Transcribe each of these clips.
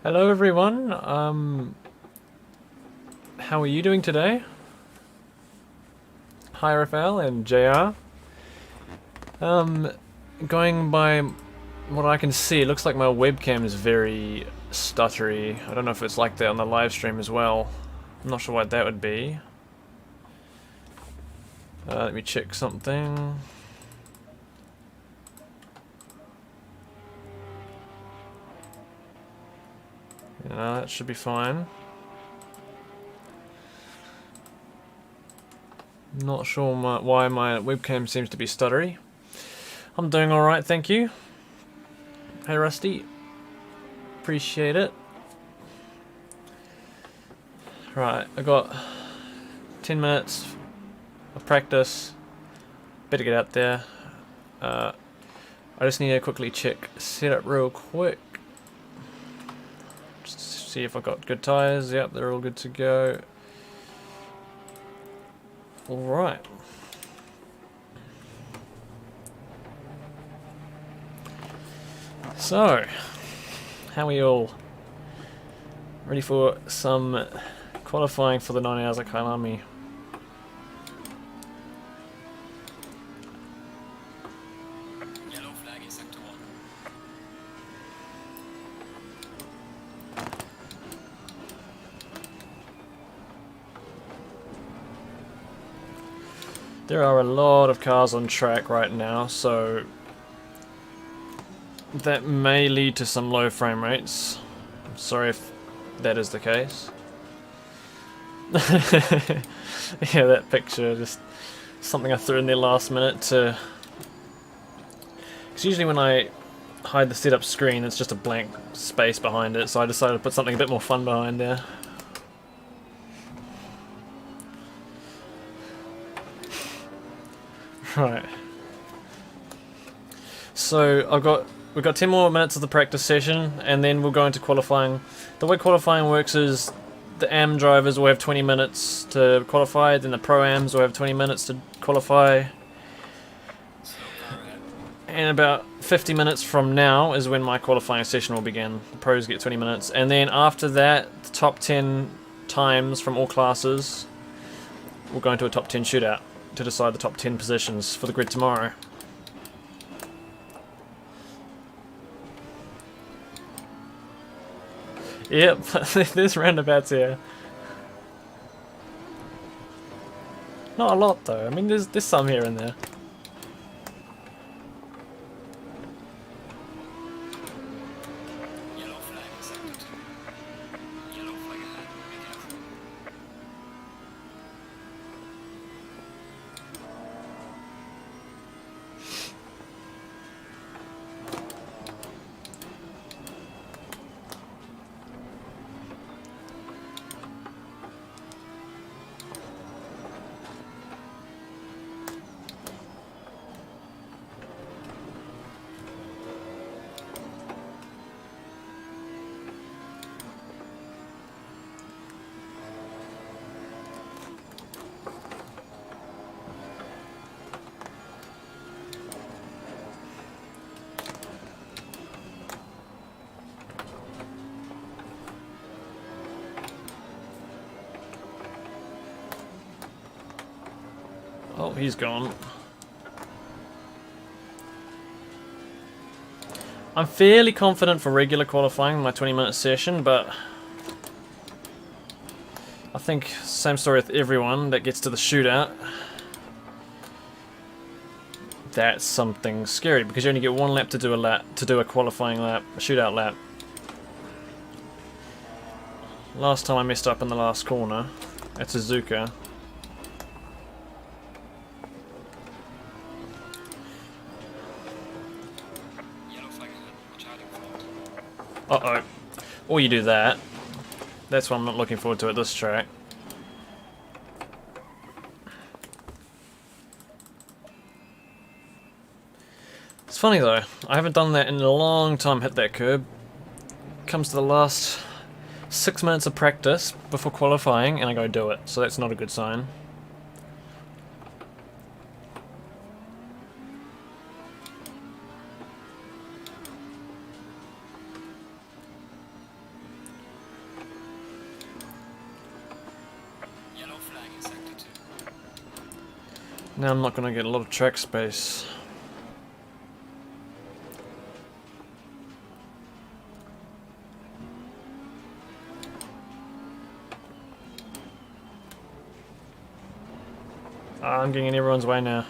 Hello everyone, how are you doing today? Hi Raphael and JR. Going by what I can see, it looks like my webcam is very stuttery. I don't know if it's like that on the live stream as well. I'm not sure what that would be. Let me check something. No, that should be fine. Not sure why my webcam seems to be stuttery. I'm doing alright, thank you. Hey Rusty. Appreciate it. Right, I got 10 minutes of practice. Better get out there. I just need to quickly check setup real quick. Just to see if I got good tires. Yep, they're all good to go. Alright. So, how are you all? Ready for some qualifying for the 9 hours at Kyalami? Yellow flag in sector 1. There are a lot of cars on track right now, so that may lead to some low frame rates. I'm sorry if that is the case. Yeah, that picture, just something I threw in there last minute to... Because usually when I hide the setup screen, it's just a blank space behind it, so I decided to put something a bit more fun behind there. Right. So we've got 10 more minutes of the practice session, and then we'll go into qualifying. The way qualifying works is the AM drivers will have 20 minutes to qualify, then the Pro-Ams will have 20 minutes to qualify. And about 50 minutes from now is when my qualifying session will begin. The pros get 20 minutes, and then after that, the top 10 times from all classes will go into a top 10 shootout to decide the top 10 positions for the grid tomorrow. Yep, there's roundabouts here. Not a lot though, I mean there's some here and there. Yellow flag in sector 2. Yellow flag ahead. Be careful. Oh, he's gone. I'm fairly confident for regular qualifying in my 20-minute session, but I think same story with everyone that gets to the shootout. That's something scary because you only get one lap to do a qualifying lap, a shootout lap. Last time I messed up in the last corner at Suzuka. Yellow flag ahead. Watch out in front. Uh-oh. Or you do that. That's what I'm not looking forward to at this track. It's funny though, I haven't done that in a long time, hit that curb. Comes to the last 6 minutes of practice before qualifying and I go do it, so that's not a good sign. Now I'm not going to get a lot of track space. I'm getting in everyone's way now.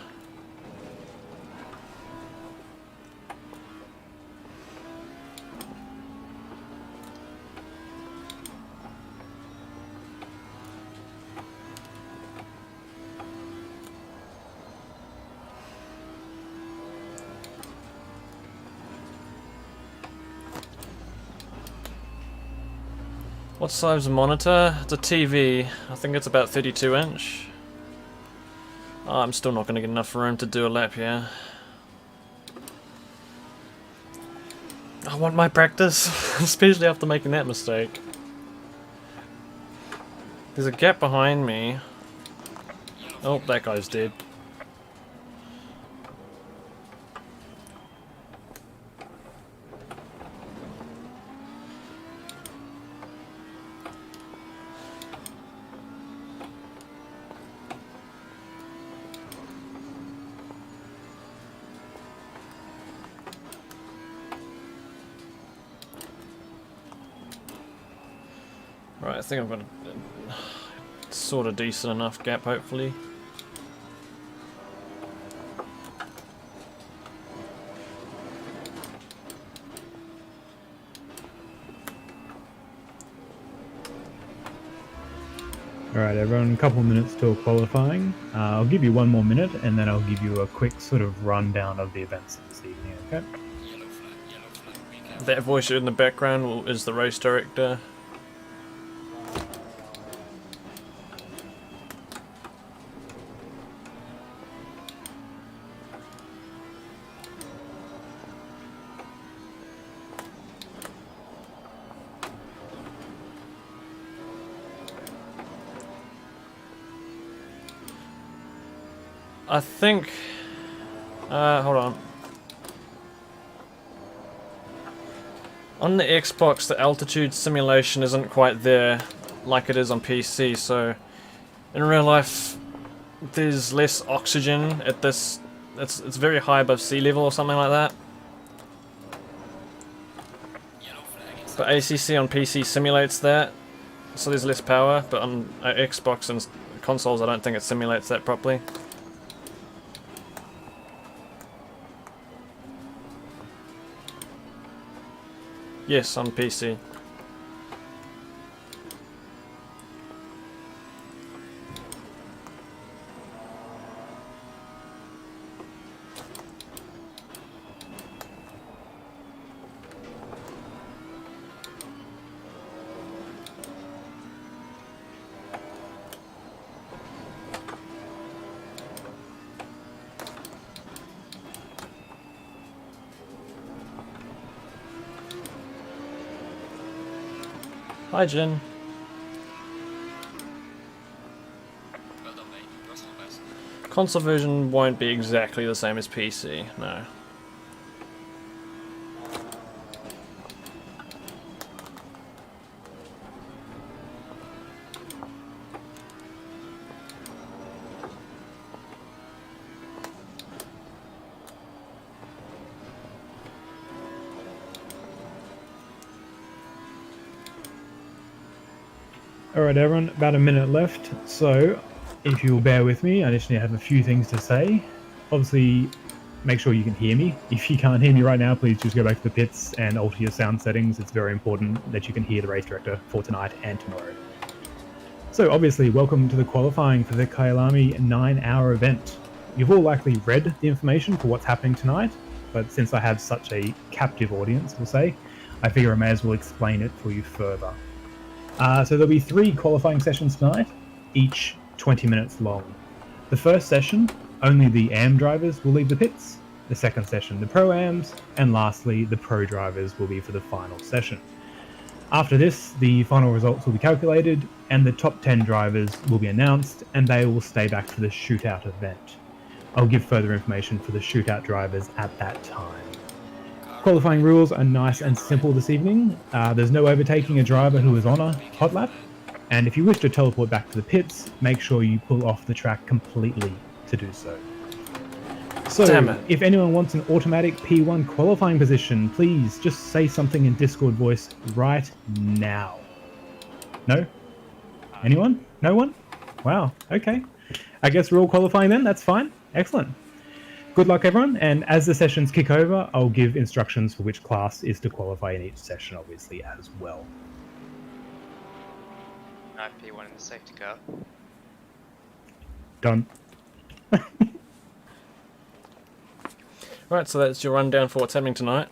What size monitor? It's a TV. I think it's about 32 inch. Oh, I'm still not going to get enough room to do a lap here. I want my practice, especially after making that mistake. There's a gap behind me. Oh, that guy's dead. Right, I think I've got a sort of decent enough gap, hopefully. Alright everyone, a couple of minutes till qualifying. I'll give you one more minute and then I'll give you a quick sort of rundown of the events this evening, okay? Yellow flag, recap. That voice in the background is the race director. I think, hold on. On the Xbox, the altitude simulation isn't quite there like it is on PC, so in real life, there's less oxygen at this, it's very high above sea level or something like that. Yellow flag is But ACC on PC simulates that, so there's less power, but on Xbox and consoles I don't think it simulates that properly. Yes, on PC. Hi, Jin. well done, mate. Personal best. Console version won't be exactly the same as PC, no. Alright everyone, about a minute left, so if you'll bear with me, I just need to have a few things to say. Obviously, make sure you can hear me. If you can't hear me right now, please just go back to the pits and alter your sound settings. It's very important that you can hear the race director for tonight and tomorrow. So obviously, welcome to the qualifying for the Kyalami 9-hour event. You've all likely read the information for what's happening tonight, but since I have such a captive audience, we'll say, I figure I may as well explain it for you further. So there'll be 3 qualifying sessions tonight, each 20 minutes long. The first session, only the AM drivers will leave the pits. The second session, the Pro-Ams, and lastly, the Pro drivers will be for the final session. After this, the final results will be calculated, and the top 10 drivers will be announced, and they will stay back for the shootout event. I'll give further information for the shootout drivers at that time. Qualifying rules are nice and simple this evening. There's no overtaking a driver who is on a hot lap, and if you wish to teleport back to the pits, make sure you pull off the track completely to do so. So, Damn it. if anyone wants an automatic P1 qualifying position, please just say something in Discord voice right now. No? Anyone? No one? Wow, okay. I guess we're all qualifying then, that's fine. Excellent. Good luck everyone, and as the sessions kick over, I'll give instructions for which class is to qualify in each session, obviously, as well. I have P1 in the safety car. Done. Right, so that's your rundown for what's happening tonight.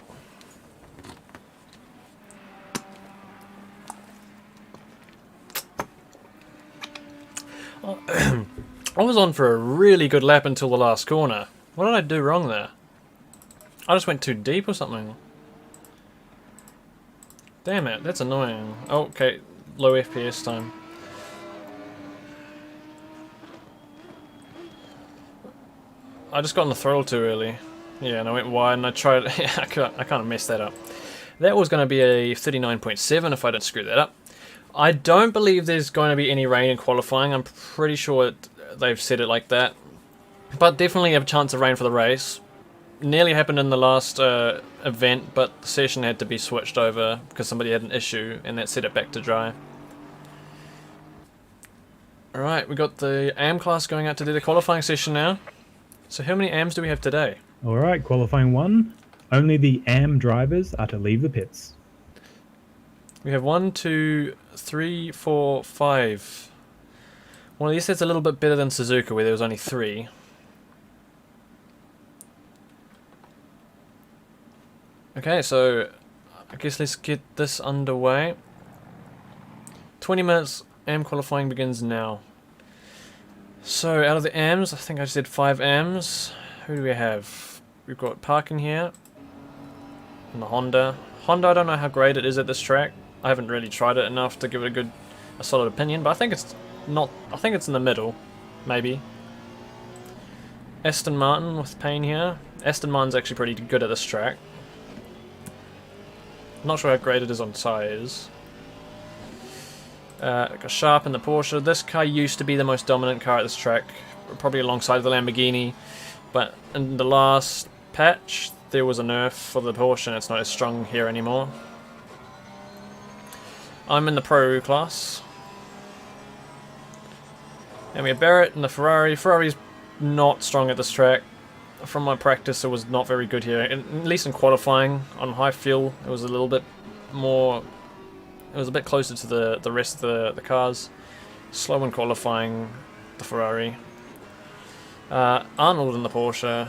I was on for a really good lap until the last corner. What did I do wrong there? I just went too deep or something. Damn it, that's annoying. Oh, okay, low FPS time. I just got on the throttle too early. Yeah, and I went wide and I tried... I kind of messed that up. That was going to be a 39.7 if I didn't screw that up. I don't believe there's going to be any rain in qualifying. I'm pretty sure they've said it like that. But definitely have a chance of rain for the race. Nearly happened in the last event, but the session had to be switched over because somebody had an issue and that set it back to dry. Alright, we got the AM class going out to do the qualifying session now. So how many AMs do we have today? Alright, qualifying 1. Only the AM drivers are to leave the pits. We have 1, 2, 3, 4, 5. Well, this is a little bit better than Suzuka where there was only 3. Okay, so I guess let's get this underway. 20 minutes, AM qualifying begins now. So out of the AMs, I think I just did 5 AMs. Who do we have? We've got parking here. And the Honda. Honda, I don't know how great it is at this track. I haven't really tried it enough to give it a solid opinion, but I think it's not. I think it's in the middle, maybe. Aston Martin with Payne here. Aston Martin's actually pretty good at this track. Not sure how great it is on tyres. Got Sharp in the Porsche. This car used to be the most dominant car at this track, probably alongside the Lamborghini, but in the last patch there was a nerf for the Porsche and it's not as strong here anymore. I'm in the Pro class. And we have Barrett in the Ferrari. Ferrari's not strong at this track. From my practice, it was not very good here. At least in qualifying, on high fuel, it was a little bit more... It was a bit closer to the rest of the cars. Slow in qualifying, the Ferrari. Arnold in the Porsche.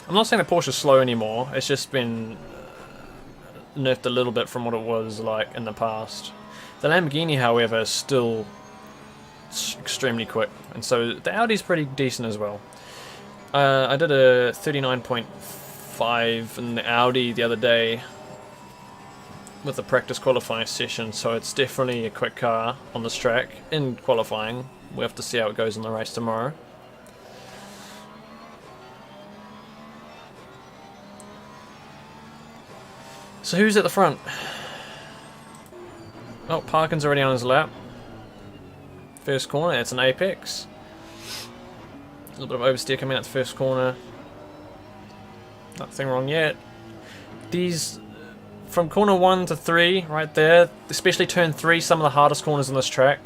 I'm not saying the Porsche's slow anymore. It's just been nerfed a little bit from what it was like in the past. The Lamborghini, however, is still extremely quick, and so the Audi's pretty decent as well. I did a 39.5 in the Audi the other day with the practice qualifying session, so it's definitely a quick car on this track in qualifying. We have to see how it goes in the race tomorrow. So who's at the front? Oh, Parkin's already on his lap. First corner, it's an apex. A little bit of oversteer coming out the first corner. Nothing wrong yet. These, from corner 1 to 3, right there, especially turn 3, some of the hardest corners on this track.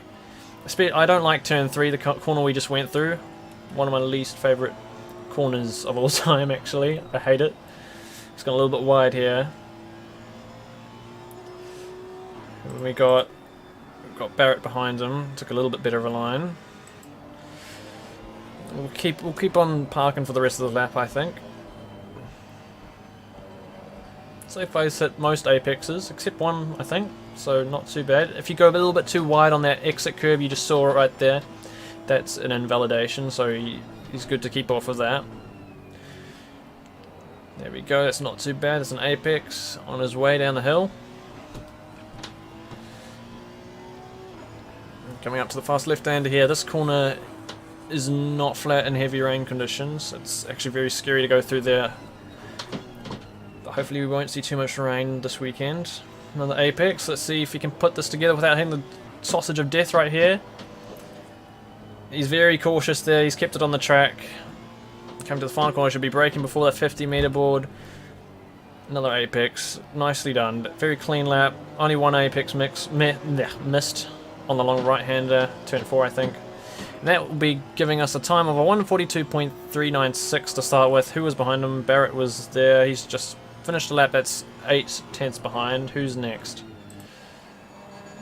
I don't like turn 3, the corner we just went through. One of my least favourite corners of all time, actually. I hate it. It's gone a little bit wide here. And we've got Barrett behind him. Took a little bit better of a line. We'll keep on parking for the rest of the lap, I think. So far he's hit most apexes, except one, I think. So not too bad. If you go a little bit too wide on that exit curve, you just saw it right there. That's an invalidation, so he's good to keep off of that. There we go. That's not too bad. It's an apex on his way down the hill. Coming up to the fast left-hander here. This corner is not flat in heavy rain conditions. It's actually very scary to go through there. But hopefully we won't see too much rain this weekend. Another apex. Let's see if he can put this together without hitting the sausage of death right here. He's very cautious there. He's kept it on the track. Coming to the final corner, should be braking before that 50-meter board. Another apex. Nicely done. Very clean lap. Only one apex missed on the long right-hander. Turn 4, I think. And that will be giving us a time of a 1:42.396 to start with. Who was behind him? Barrett was there. He's just finished the lap. That's 8 tenths behind. Who's next?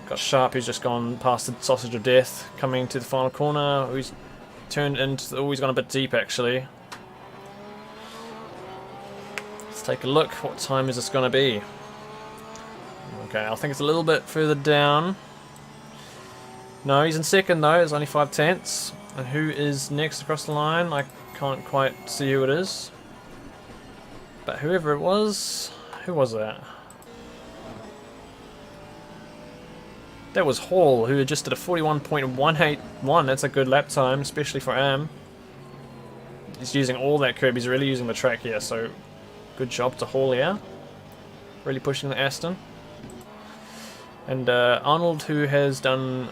Got Sharp, who's just gone past the sausage of death, coming to the final corner. Who's turned into... Oh, he's gone a bit deep, actually. Let's take a look. What time is this going to be? Okay, I think it's a little bit further down. No, he's in second, though. It's only 5 tenths. And who is next across the line? I can't quite see who it is. But whoever it was... Who was that? That was Hall, who just did a 41.181. That's a good lap time, especially for Am. He's using all that curb. He's really using the track here, so good job to Hall here. Really pushing the Aston. And Arnold, who has done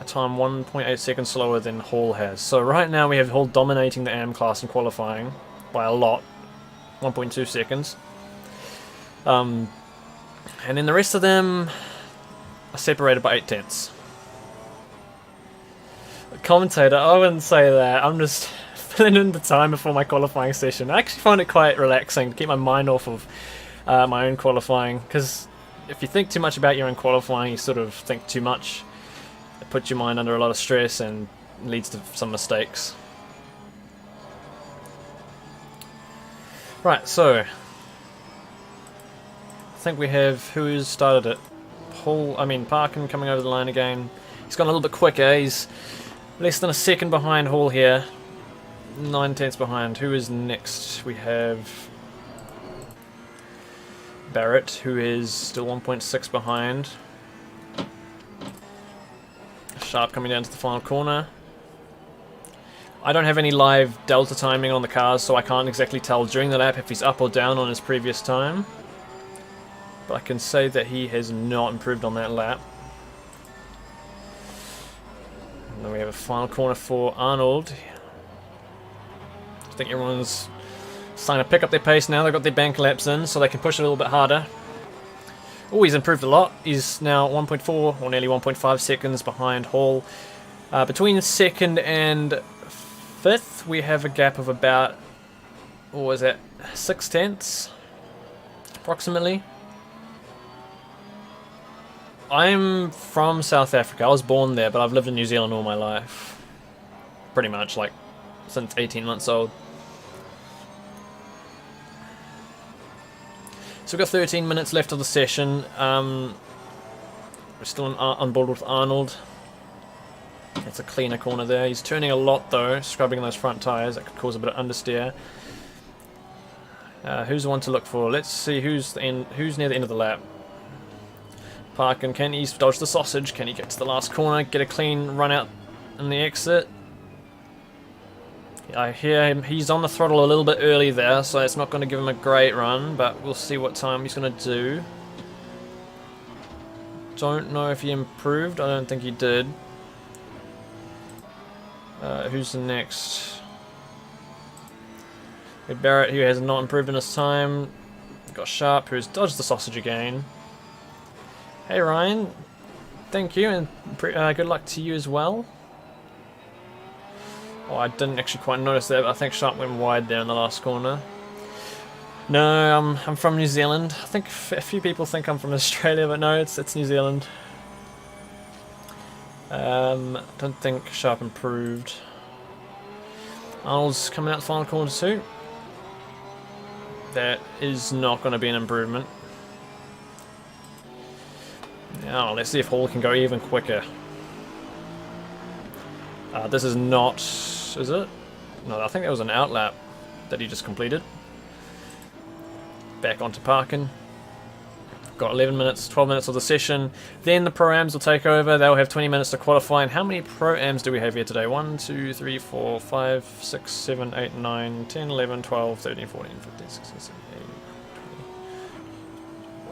a time 1.8 seconds slower than Hall has. So right now we have Hall dominating the Am class in qualifying by a lot. 1.2 seconds. And then the rest of them... separated by 8 tenths. Commentator, I wouldn't say that. I'm just filling in the time before my qualifying session. I actually find it quite relaxing to keep my mind off of my own qualifying, because if you think too much about your own qualifying, you sort of think too much. It puts your mind under a lot of stress and leads to some mistakes. Right, so I think we have who's started it. Parkin coming over the line again. He's gone a little bit quicker. He's less than a second behind Hall here. 9 tenths behind. Who is next? We have Barrett, who is still 1.6 behind. Sharp coming down to the final corner. I don't have any live delta timing on the cars, so I can't exactly tell during the lap if he's up or down on his previous time. But I can say that he has not improved on that lap. And then we have a final corner for Arnold. I think everyone's starting to pick up their pace now. They've got their bank laps in, so they can push a little bit harder. Oh, he's improved a lot. He's now 1.4 or nearly 1.5 seconds behind Hall. Between second and fifth, we have a gap of about, what was that, 6 tenths, approximately. I'm from South Africa. I was born there, but I've lived in New Zealand all my life. Pretty much, like, since 18 months old. So we've got 13 minutes left of the session. We're still on board with Arnold. That's a cleaner corner there. He's turning a lot, though, scrubbing those front tyres. That could cause a bit of understeer. Who's the one to look for? Let's see who's near the end of the lap. Parkin, can he dodge the sausage? Can he get to the last corner, get a clean run out in the exit? I hear him, he's on the throttle a little bit early there, so it's not going to give him a great run, but we'll see what time he's going to do. Don't know if he improved, I don't think he did. Who's the next? We have Barrett, who has not improved in his time. We've got Sharp, who's dodged the sausage again. Hey Ryan, thank you, and good luck to you as well. Oh, I didn't actually quite notice that, but I think Sharp went wide there in the last corner. No, I'm from New Zealand. I think a few people think I'm from Australia, but no, it's New Zealand. Don't think Sharp improved. Arnold's coming out the final corner too. That is not going to be an improvement. Now, let's see if Hall can go even quicker. This is not... is it? No, I think that was an outlap that he just completed. Back onto Parkin. Got 11 minutes, 12 minutes of the session. Then the Pro-Ams will take over. They'll have 20 minutes to qualify. And how many Pro-Ams do we have here today? 1, 2, 3, 4, 5, 6, 7, 8, 9, 10, 11, 12, 13, 14, 15, 16, 17, 18,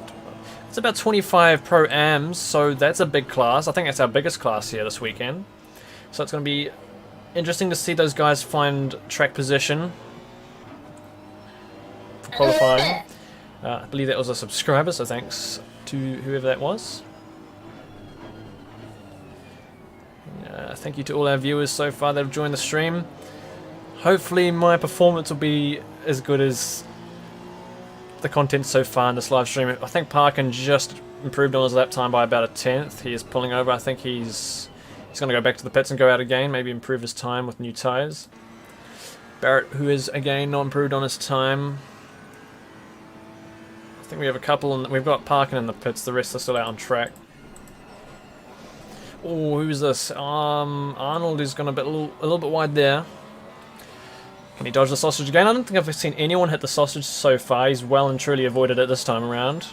20. It's about 25 Pro-Ams, so that's a big class. I think that's our biggest class here this weekend. So it's going to be interesting to see those guys find track position for qualifying. I believe that was a subscriber, so thanks to whoever that was. Thank you to all our viewers so far that have joined the stream. Hopefully my performance will be as good as the content so far in this live stream. I think Parkin just improved on his lap time by about a 10th. He is pulling over. I think he's going to go back to the pits and go out again, maybe improve his time with new tyres. Barrett, who is again not improved on his time. I think we have a couple, and we've got Parkin in the pits, the rest are still out on track. Oh, who's this? Arnold is going a little bit wide there. Can he dodge the sausage again? I don't think I've seen anyone hit the sausage so far. He's well and truly avoided it this time around.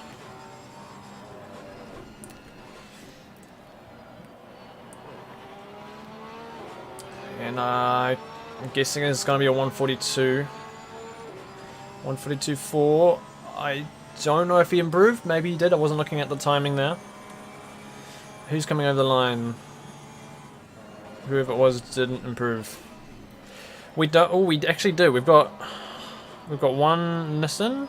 And I'm guessing it's going to be a 142. 142.4. I don't know if he improved. Maybe he did. I wasn't looking at the timing there. Who's coming over the line? Whoever it was didn't improve. We do. Oh, we actually do. We've got one Nissan.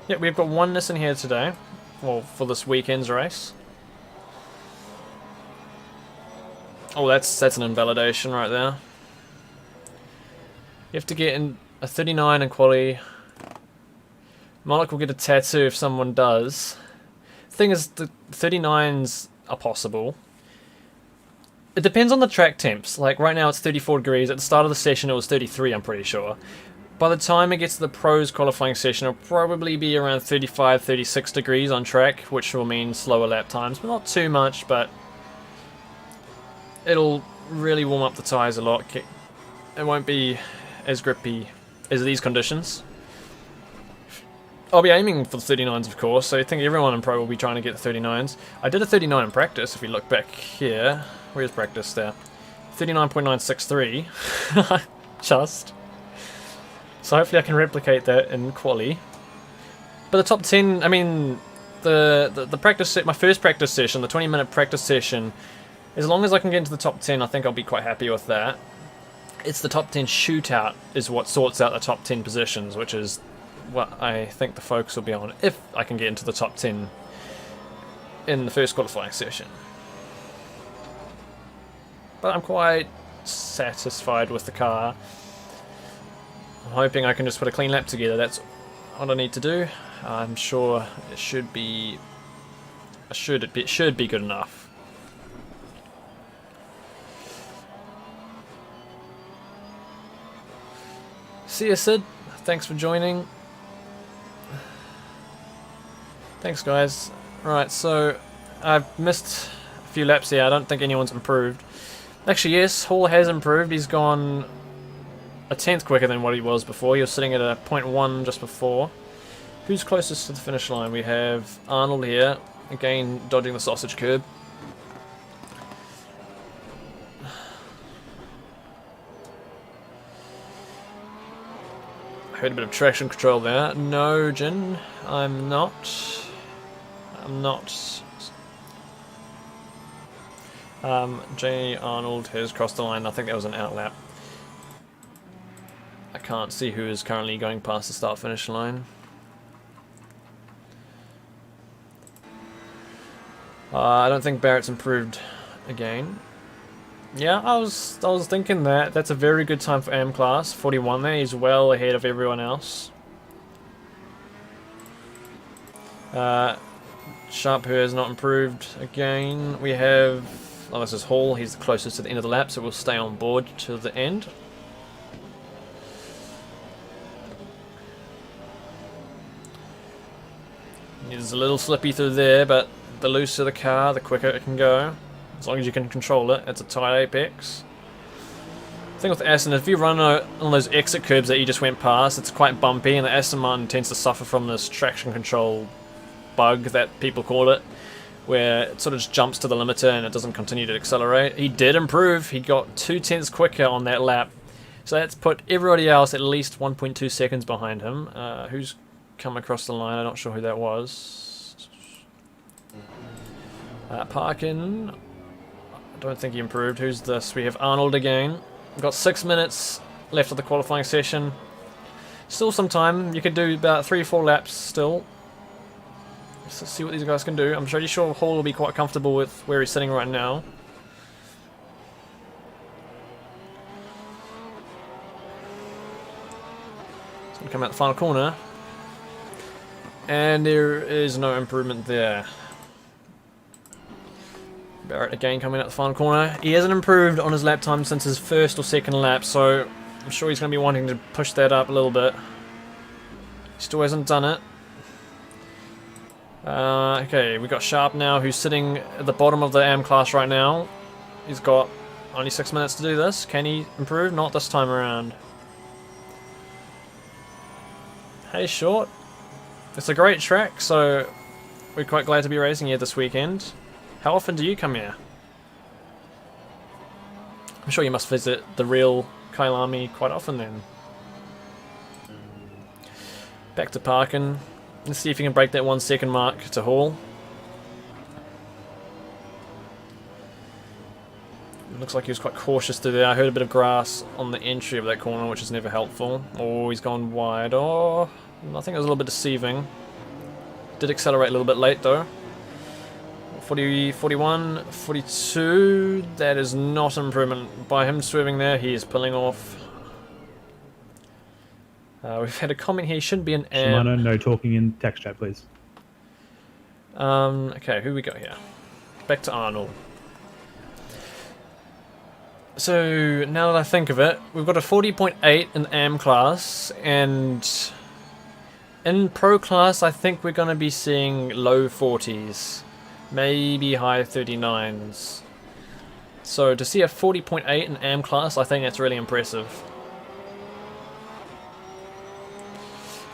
Yeah, we've got one Nissan here today. Well, for this weekend's race. Oh, that's an invalidation right there. You have to get in a 39 in quali. Moloch will get a tattoo if someone does. The thing is, the 39s are possible. It depends on the track temps. Like right now it's 34 degrees. At the start of the session it was 33, I'm pretty sure. By the time it gets to the pros qualifying session, it'll probably be around 35, 36 degrees on track, which will mean slower lap times, but not too much, but it'll really warm up the tyres a lot. It won't be as grippy as these conditions. I'll be aiming for the 39s, of course, so I think everyone in Pro will be trying to get the 39s. I did a 39 in practice, if you look back here. Where's practice there? 39.963. Just. So hopefully I can replicate that in quali. But the top 10, I mean, the practice set, my first practice session, the 20-minute practice session, as long as I can get into the top 10, I think I'll be quite happy with that. It's the top 10 shootout is what sorts out the top 10 positions, which is what I think the focus will be on if I can get into the top 10 in the first qualifying session. But I'm quite satisfied with the car. I'm hoping I can just put a clean lap together. That's what I need to do. I'm sure it should be. It should be good enough. See you, Sid. Thanks for joining. Thanks, guys. Right, so I've missed a few laps here. I don't think anyone's improved. Actually, yes, Hall has improved. He's gone a 10th quicker than what he was before. He was sitting at a 0.1 just before. Who's closest to the finish line? We have Arnold here, again dodging the sausage curb. I heard a bit of traction control there. No, Jin, I'm not. J. Arnold has crossed the line. I think that was an outlap. I can't see who is currently going past the start-finish line. I don't think Barrett's improved again. Yeah, I was thinking that. That's a very good time for AM class. 41 there. He's well ahead of everyone else. Sharp, who has not improved again. We have... Oh, this is Hall. He's the closest to the end of the lap, so we'll stay on board to the end. It's a little slippy through there, but the looser the car, the quicker it can go. As long as you can control it, it's a tight apex. The thing with Aston, if you run on those exit curbs that you just went past, it's quite bumpy, and the Aston Martin tends to suffer from this traction control bug that people call it, where it sort of just jumps to the limiter and it doesn't continue to accelerate. He did improve. He got 0.2 quicker on that lap. So that's put everybody else at least 1.2 seconds behind him. Who's come across the line? I'm not sure who that was. Parkin. I don't think he improved. Who's this? We have Arnold again. We've got 6 minutes left of the qualifying session. Still some time. You could do about 3-4 laps still. Let's see what these guys can do. I'm pretty sure Hall will be quite comfortable with where he's sitting right now. He's going to come out the final corner. And there is no improvement there. Barrett again coming out the final corner. He hasn't improved on his lap time since his first or second lap, so I'm sure he's going to be wanting to push that up a little bit. Still hasn't done it. Okay, we've got Sharp now, who's sitting at the bottom of the AM class right now. He's got only 6 minutes to do this. Can he improve? Not this time around. Hey, Short. It's a great track, so we're quite glad to be racing here this weekend. How often do you come here? I'm sure you must visit the real Kyalami quite often then. Back to parking. Let's see if he can break that 1 second mark to Hall. It looks like he was quite cautious through there. I heard a bit of grass on the entry of that corner, which is never helpful. Oh, he's gone wide. Oh, I think it was a little bit deceiving. Did accelerate a little bit late though. 40, 41, 42. That is not an improvement. By him swerving there, he is pulling off. We've had a comment here. He shouldn't be an AM. Shimano, no talking in text chat, please. Okay, who we got here? Back to Arnold. So, now that I think of it, we've got a 40.8 in AM class, and in Pro class, I think we're going to be seeing low 40s. Maybe high 39s. So to see a 40.8 in AM class, I think that's really impressive.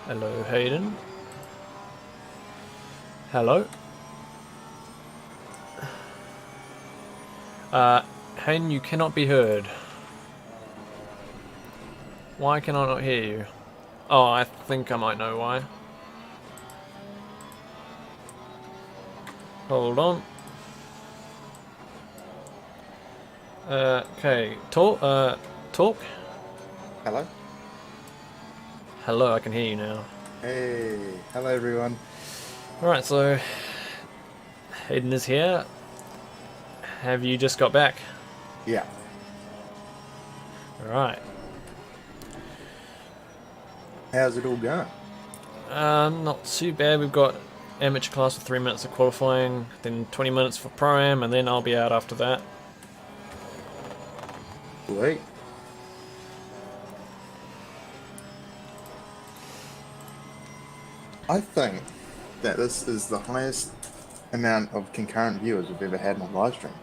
Hello, Hayden. Hello. Hayden, you cannot be heard. Why can I not hear you? Oh, I think I might know why. Hold on. Okay, talk. Hello? Hello, I can hear you now. Hey, hello everyone. Alright, so Hayden is here. Have you just got back? Yeah. Alright. How's it all going? Not too bad. We've got amateur class with 3 minutes of qualifying, then 20 minutes for Pro-Am, and then I'll be out after that. Sweet. I think that this is the highest amount of concurrent viewers we've ever had in a live stream.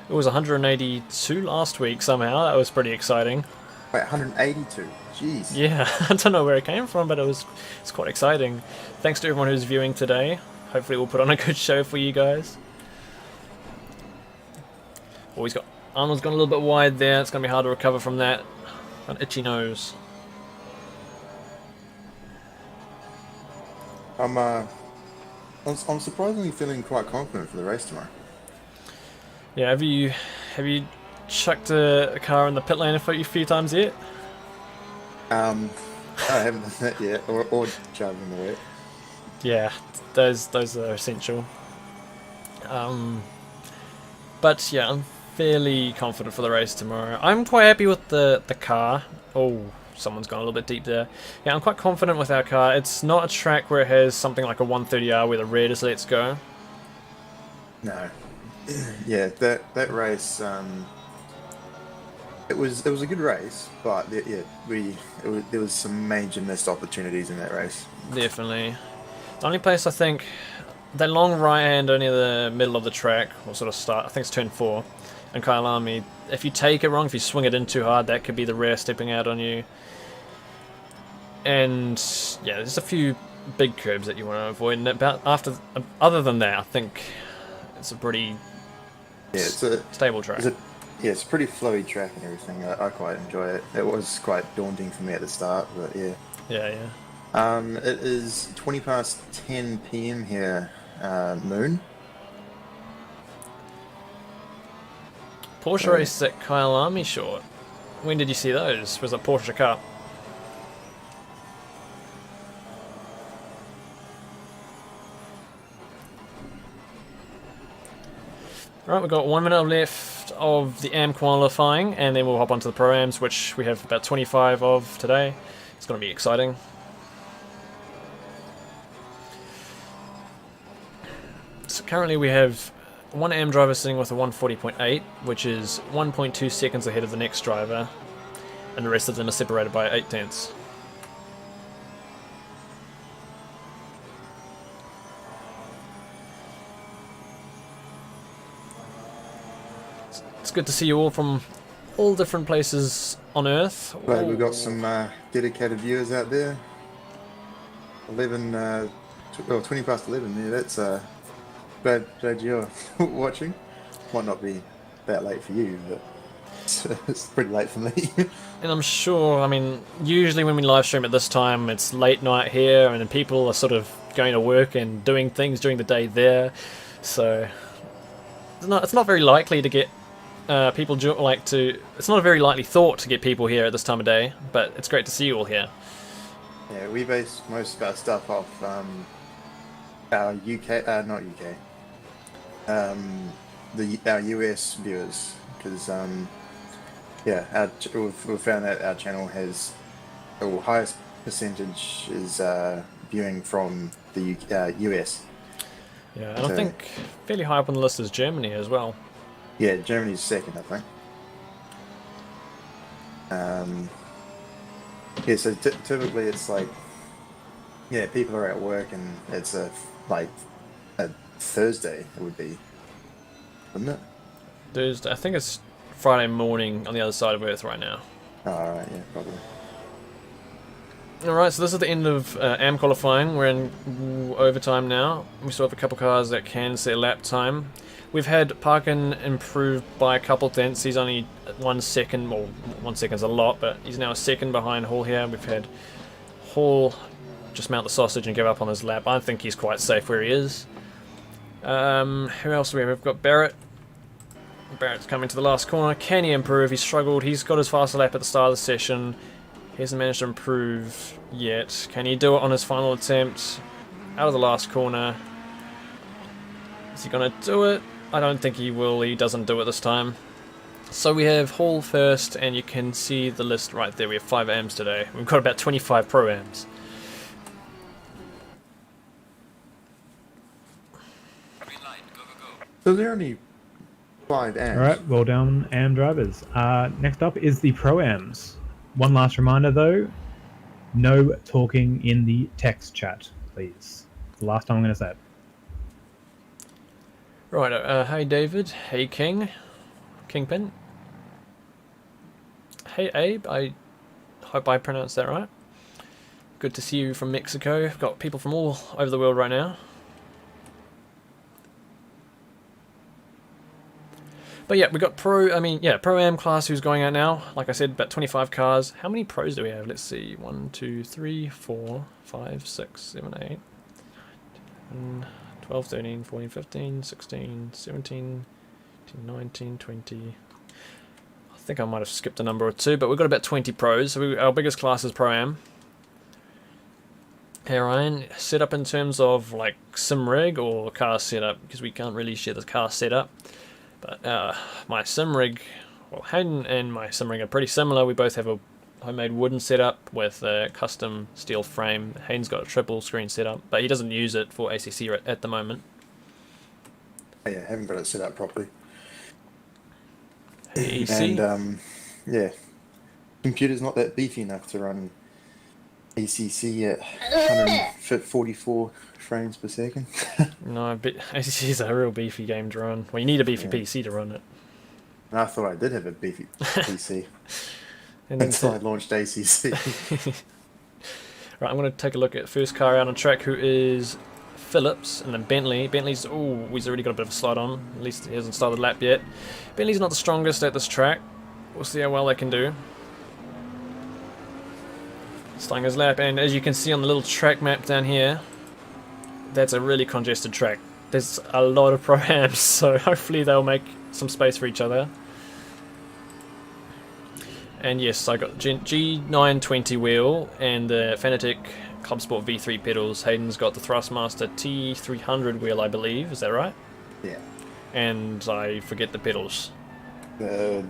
It was 182 last week somehow. That was pretty exciting. Wait, 182? Jeez. Yeah, I don't know where it came from, but it's quite exciting. Thanks to everyone who's viewing today. Hopefully we'll put on a good show for you guys. Oh, Arnold's gone a little bit wide there. It's going to be hard to recover from that. An itchy nose. I'm surprisingly feeling quite confident for the race tomorrow. Yeah, have you chucked a car in the pit lane a few times yet? I haven't done that yet, or charging the wet. Yeah, those are essential. But yeah, I'm fairly confident for the race tomorrow. I'm quite happy with the car. Oh, someone's gone a little bit deep there. Yeah, I'm quite confident with our car. It's not a track where it has something like a 130R where the rear just lets go. No. Yeah, that race, it was a good race, but there was some major missed opportunities in that race. Definitely. The only place I think, that long right hand only the middle of the track, or sort of start, I think it's turn 4, and Kyalami, if you take it wrong, if you swing it in too hard, that could be the rear stepping out on you. And yeah, there's a few big curbs that you want to avoid, and other than that, I think it's a pretty stable track. It's a pretty flowy track and everything. I quite enjoy it. It was quite daunting for me at the start, but yeah. Yeah. It is 20 past 10 PM here, Moon. Porsche race at Kyalami short. When did you see those? Was it Porsche Cup? Right, we've got 1 minute left of the AM qualifying, and then we'll hop onto the Pro-Ams, which we have about 25 of today. It's going to be exciting. So currently we have one AM driver sitting with a 140.8, which is 1.2 seconds ahead of the next driver, and the rest of them are separated by 8 tenths. It's good to see you all from all different places on Earth. Glad we've got some dedicated viewers out there. 20 past 11. Yeah, that's glad you're watching. Might not be that late for you, but it's pretty late for me. And I'm sure, I mean, usually when we live stream at this time, it's late night here, and then people are sort of going to work and doing things during the day there. So it's not very likely to get people it's not a very likely thought to get people here at this time of day, but it's great to see you all here. Yeah, we base most of our stuff off our UK, not UK, our US viewers, because yeah, we've found that our channel has the highest percentage is viewing from the US. Yeah, and I think fairly high up on the list is Germany as well. Yeah, Germany's second, I think. Yeah, so typically it's like, yeah, people are at work and it's like a Thursday, it would be, wouldn't it? Thursday, I think it's Friday morning on the other side of Earth right now. Oh, alright, yeah, probably. Alright, so this is the end of AM qualifying. We're in overtime now. We still have a couple cars that can set lap time. We've had Parkin improve by a couple tenths. He's only 1 second, well, 1 second's a lot, but he's now a second behind Hall here. We've had Hall just mount the sausage and give up on his lap. I think he's quite safe where he is. Who else do we have? We've got Barrett. Barrett's coming to the last corner. Can he improve? He's struggled. He's got his faster lap at the start of the session. He hasn't managed to improve yet. Can he do it on his final attempt? Out of the last corner. Is he going to do it? I don't think he will. He doesn't do it this time. So we have Hall first, and you can see the list right there. We have 5 AMs today. We've got about 25 Pro AMs. Green light, go, go, go. So there are only 5 amps. Alright, well done, AM drivers. Next up is the Pro-Ams. One last reminder though, no talking in the text chat, please. It's the last time I'm going to say it. Right, hey David, hey King, Kingpin. Hey Abe, I hope I pronounced that right. Good to see you from Mexico. We've got people from all over the world right now. But yeah, we got Pro-Am class who's going out now. Like I said, about 25 cars. How many pros do we have? Let's see. 1, 2, 3, 4, 5, 6, 7, 8, 10, 12, 13, 14, 15, 16, 17, 18, 19, 20. I think I might have skipped a number or two, but we've got about 20 pros. So our biggest class is Pro-Am. Hey Ryan, set up in terms of like sim rig or car setup, because we can't really share the car setup. But my sim rig, well, Hayden and my sim rig are pretty similar. We both have a homemade wooden setup with a custom steel frame. Hayden's got a triple screen setup, but he doesn't use it for ACC at the moment. Yeah, I haven't got it set up properly. AEC? And yeah, computer's not that beefy enough to run ACC at 144 frames per second. No, ACC is a real beefy game to run. Well, you need a beefy PC to run it. And I thought I did have a beefy PC And until I launched ACC. Right, I'm going to take a look at first car out on track, who is Phillips, and then Bentley. Bentley's, oh, he's already got a bit of a slide on. At least he hasn't started the lap yet. Bentley's not the strongest at this track. We'll see how well they can do. Starting his lap, and as you can see on the little track map down here, that's a really congested track. There's a lot of Pro-Ams, so hopefully they'll make some space for each other. And yes, I got G920 wheel and the Fanatic Club Sport V3 pedals. Hayden's got the Thrustmaster T300 wheel, I believe. Is that right? Yeah. And I forget the pedals. The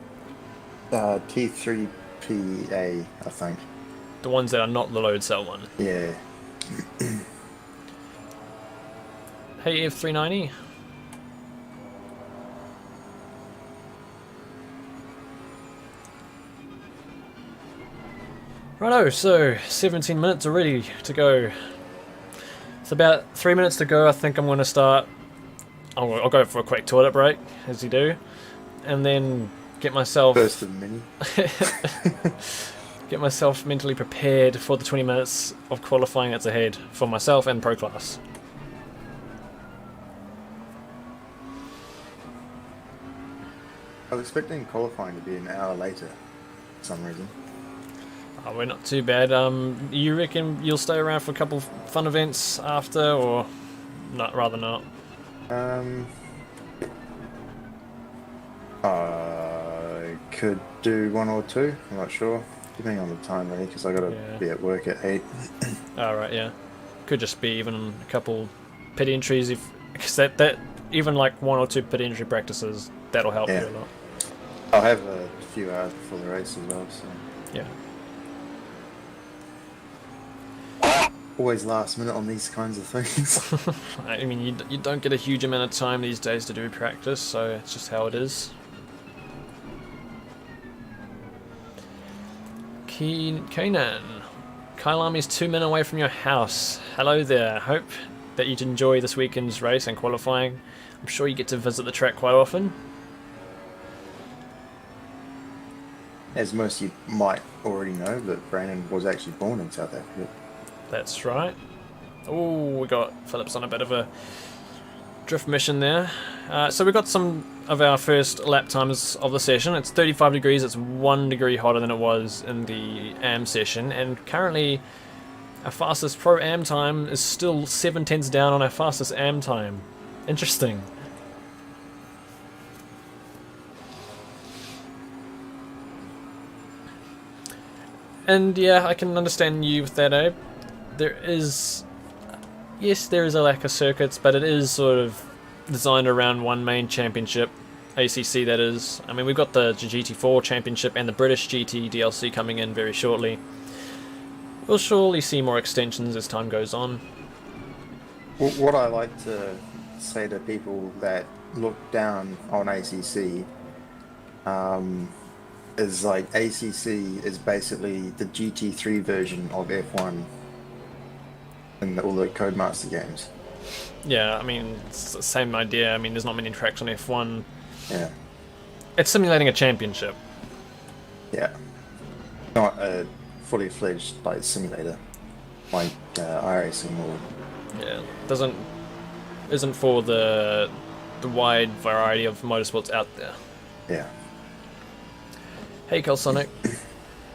T3PA, I think. The ones that are not the load cell one. Yeah. Hey F390. Righto, so 17 minutes already to go. It's about 3 minutes to go. I think I'm going to start. I'll go for a quick toilet break, as you do, and then get myself First of many. get myself mentally prepared for the 20 minutes of qualifying that's ahead for myself and Pro Class. I was expecting qualifying to be an hour later for some reason. Oh, we're not too bad. You reckon you'll stay around for a couple of fun events after, or not? Rather not. I could do one or two. I'm not sure, depending on the time, really, because I got to be at work at 8. All right, yeah. Could just be even a couple pit entries, if because that even like 1 or 2 pit entry practices, that'll help you a lot. I'll have a few hours before the race as well, so Yeah. always last minute on these kinds of things. I mean, you don't get a huge amount of time these days to do practice, so it's just how it is. Kanan. Kyalami's 2 men away from your house. Hello there. Hope that you enjoy this weekend's race and qualifying. I'm sure you get to visit the track quite often. As most of you might already know, that Brandon was actually born in South Africa. That's right. Oh, we got Phillips on a bit of a drift mission there. So we got some of our first lap times of the session. It's 35 degrees. It's 1 degree hotter than it was in the AM session. And currently, our fastest Pro AM time is still 7/10 down on our fastest AM time. Interesting. And yeah, I can understand you with that, Abe. There is a lack of circuits, but it is sort of designed around one main championship, ACC that is. I mean, we've got the GT4 championship and the British GT DLC coming in very shortly. We'll surely see more extensions as time goes on. What I like to say to people that look down on ACC is like ACC is basically the GT3 version of F1 in all the Codemaster games. Yeah, I mean, it's the same idea. I mean, there's not many tracks on F1. Yeah. It's simulating a championship. Yeah. Not a fully fledged like simulator like iRacing or. Yeah, isn't for the wide variety of motorsports out there. Yeah. Hey, Sonic.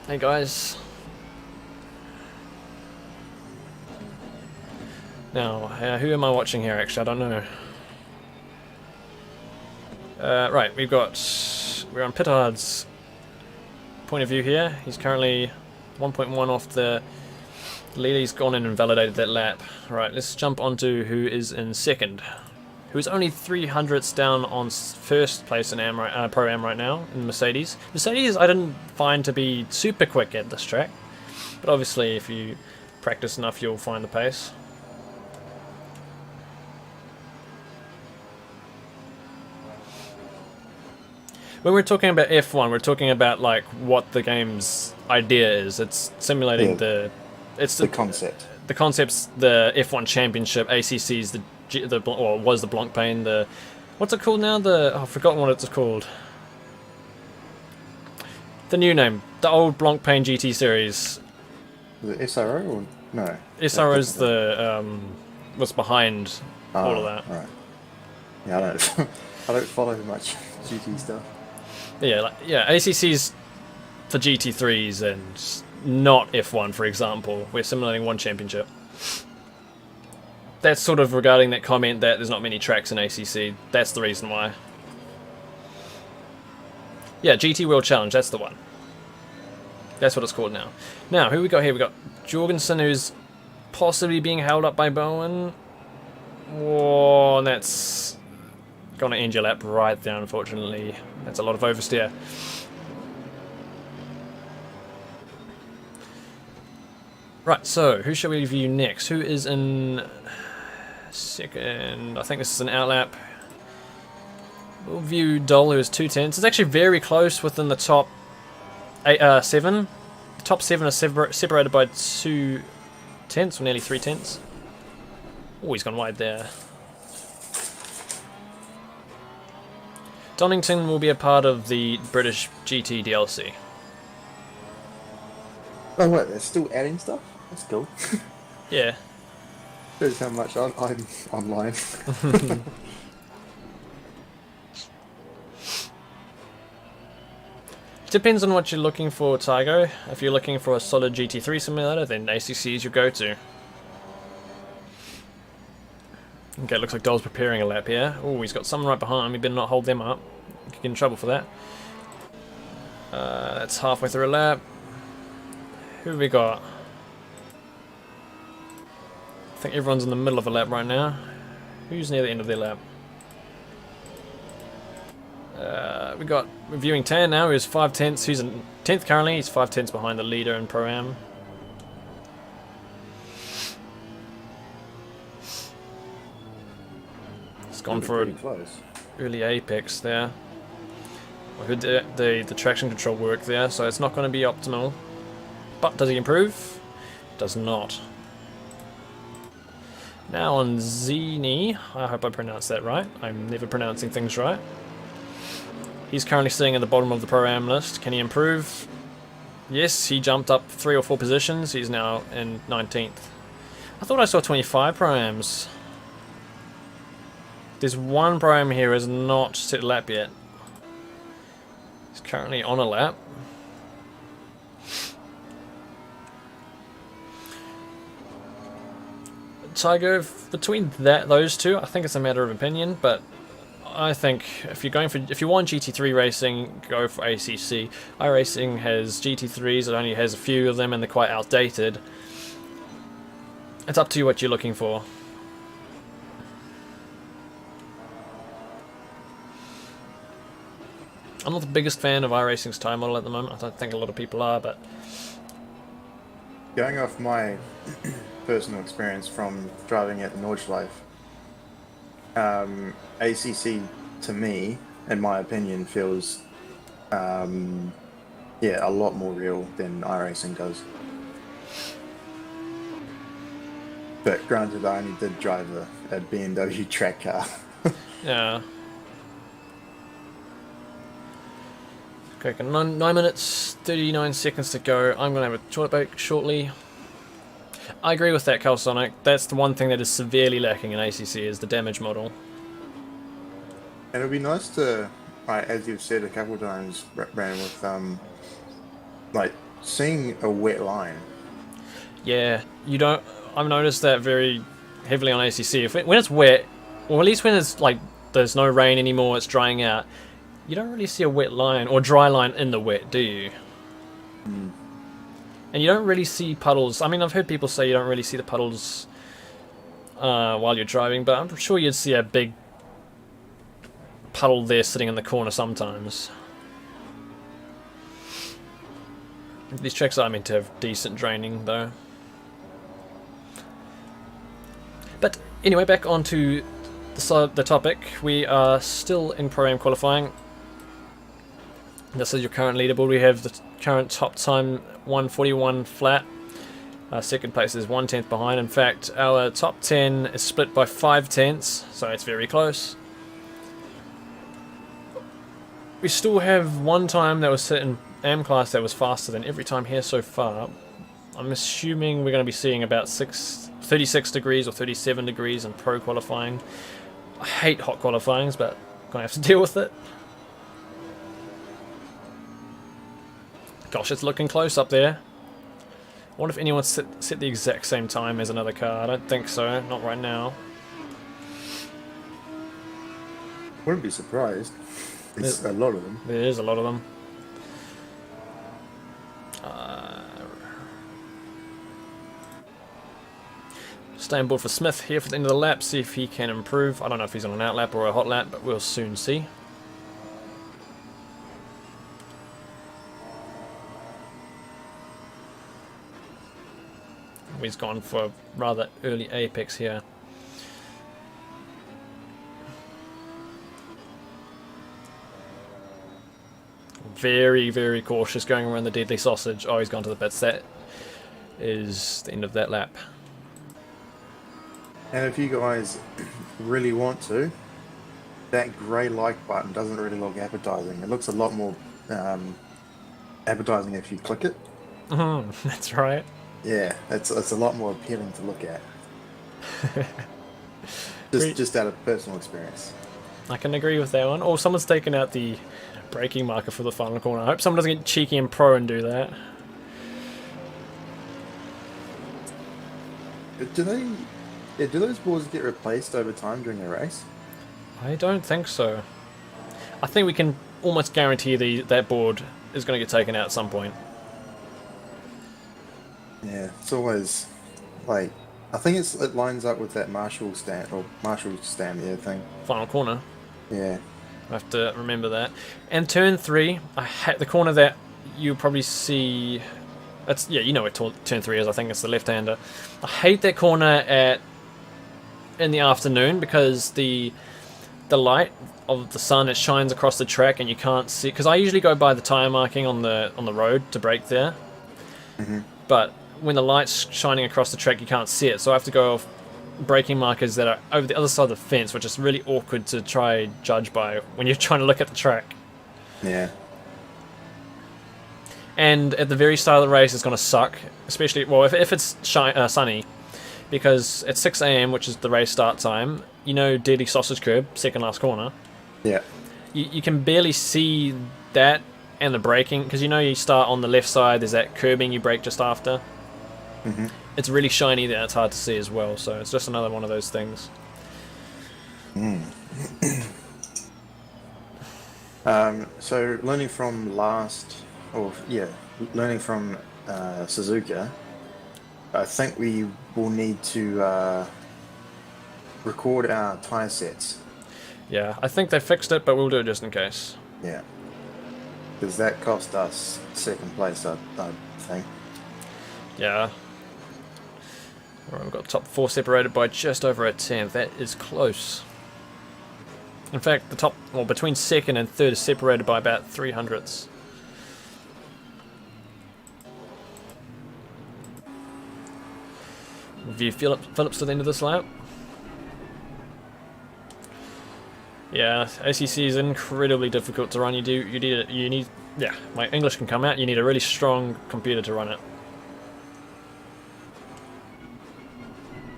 Hey, guys. Now, who am I watching here, actually? I don't know. Right, we're on Pittard's point of view here. He's currently 1.1 off the lead. He's gone in and validated that lap. Right, let's jump onto who is in second. Who's only 300ths down on first place in Pro Am right now, in Mercedes. Mercedes I didn't find to be super quick at this track, but obviously if you practice enough you'll find the pace. When we're talking about F1, we're talking about like what the game's idea is. It's simulating the concept. The concept's the F1 Championship. ACC's was the Blancpain. The what's it called now? I've forgotten what it's called. The new name, the old Blancpain GT series. The SRO or no? SRO is the what's behind all of that. Right. Yeah, I don't follow much GT stuff. Yeah, ACC's for GT3s and not F1, for example. We're simulating one championship. That's sort of regarding that comment that there's not many tracks in ACC. That's the reason why. Yeah, GT World Challenge, that's the one. That's what it's called now. Now, who we got here? We got Jorgensen, who's possibly being held up by Bowen. Whoa, and that's gonna end your lap right there, unfortunately. That's a lot of oversteer. Right, so who shall we review next? Who is in second? I think this is an outlap. We'll view Dole, who is 2/10. It's actually very close within the top 7. The top 7 are separated by 2/10, or nearly 3/10. Oh, he's gone wide there. Donington will be a part of the British GT DLC. Oh, what? They're still adding stuff? That's cool. Yeah. Shows how much I'm online. Depends on what you're looking for, Tygo. If you're looking for a solid GT3 simulator, then ACC is your go-to. Okay, looks like Dole's preparing a lap here. Oh, he's got someone right behind him. He better not hold them up. He could get in trouble for that. That's halfway through a lap. Who have we got? I think everyone's in the middle of a lap right now. Who's near the end of their lap? We got reviewing Tan now, who's 5/10. He's in 10th currently. He's 5/10 behind the leader in Pro-Am. He's gone for an early apex there. I heard the traction control work there, so it's not going to be optimal. But does he improve? Does not. Now on Zini, I hope I pronounced that right. I'm never pronouncing things right. He's currently sitting at the bottom of the Pro-Am list. Can he improve? Yes, he jumped up 3 or 4 positions. He's now in 19th. I thought I saw 25 Pro-Ams. There's one Pro-Am here who has not set a lap yet. He's currently on a lap. Tygo, between those two, I think it's a matter of opinion, but I think if you want GT3 racing, go for ACC. iRacing has GT3s, it only has a few of them and they're quite outdated. It's up to you what you're looking for. I'm not the biggest fan of iRacing's tire model at the moment. I don't think a lot of people are, but Going off my personal experience from driving at the Nordschleife, ACC to me, in my opinion, feels yeah, a lot more real than iRacing does. But granted, I only did drive a BMW track car. yeah. Okay, 9 minutes, 39 seconds to go. I'm going to have a short break shortly. I agree with that, Calsonic. That's the one thing that is severely lacking in ACC is the damage model. And it would be nice to, like, as you've said a couple of times, Brandon, with like seeing a wet line. Yeah, you don't. I've noticed that very heavily on ACC. When it's wet, or at least when it's like there's no rain anymore, it's drying out. You don't really see a wet line or dry line in the wet, do you? Mm. And you don't really see puddles. I mean, I've heard people say you don't really see the puddles while you're driving, but I'm sure you'd see a big puddle there sitting in the corner sometimes. These tracks are meant to have decent draining, though. But anyway, back onto the topic. We are still in Pro-Am qualifying. This is your current leaderboard. We have the current top time 141 flat. Second place is 1/10 behind. In fact, our top 10 is split by 5/10, so it's very close. We still have one time that was set in AM class that was faster than every time here so far. I'm assuming we're going to be seeing about 36 degrees or 37 degrees in pro qualifying. I hate hot qualifyings, but I'm going to have to deal with it. Gosh, it's looking close up there. I wonder if anyone's set the exact same time as another car. I don't think so, not right now. Wouldn't be surprised. There's a lot of them. There is a lot of them. Stay on board for Smith here for the end of the lap, see if he can improve. I don't know if he's on an out lap or a hot lap, but we'll soon see. He's gone for a rather early apex here. Very, very cautious going around the deadly sausage. Oh, he's gone to the pits. That is the end of that lap. And if you guys really want to, that grey like button doesn't really look appetizing. It looks a lot more appetizing if you click it. That's right. Yeah, it's a lot more appealing to look at. just out of personal experience. I can agree with that one. Oh, someone's taken out the braking marker for the final corner. I hope someone doesn't get cheeky and pro and do that. Do those boards get replaced over time during a race? I don't think so. I think we can almost guarantee that board is going to get taken out at some point. Yeah, it's always like I think it lines up with that Marshall stand thing. Final corner. Yeah. I have to remember that. And turn 3, I hate the corner that you'll probably see. That's you know what turn 3 is. I think it's the left-hander. I hate that corner in the afternoon because the light of the sun, it shines across the track and you can't see. Because I usually go by the tire marking on the road to brake there. But when the light's shining across the track, you can't see it. So I have to go off braking markers that are over the other side of the fence, which is really awkward to try judge by when you're trying to look at the track. Yeah. And at the very start of the race, it's going to suck, especially if it's sunny, because at 6 AM, which is the race start time, you know, deadly sausage curb, second last corner. Yeah. You can barely see that and the braking, because you know you start on the left side, there's that curbing you brake just after. It's really shiny there, it's hard to see as well, so it's just another one of those things. So learning from Suzuka, I think we will need to record our tyre sets. Yeah, I think they fixed it, but we'll do it just in case. Yeah. Because that cost us second place, I think. Yeah. Alright, we've got top 4 separated by just over a tenth. That is close. In fact, between second and third is separated by about 300ths. View Phillips to the end of this lap. Yeah, ACC is incredibly difficult to run. You need yeah, my English can come out. You need a really strong computer to run it.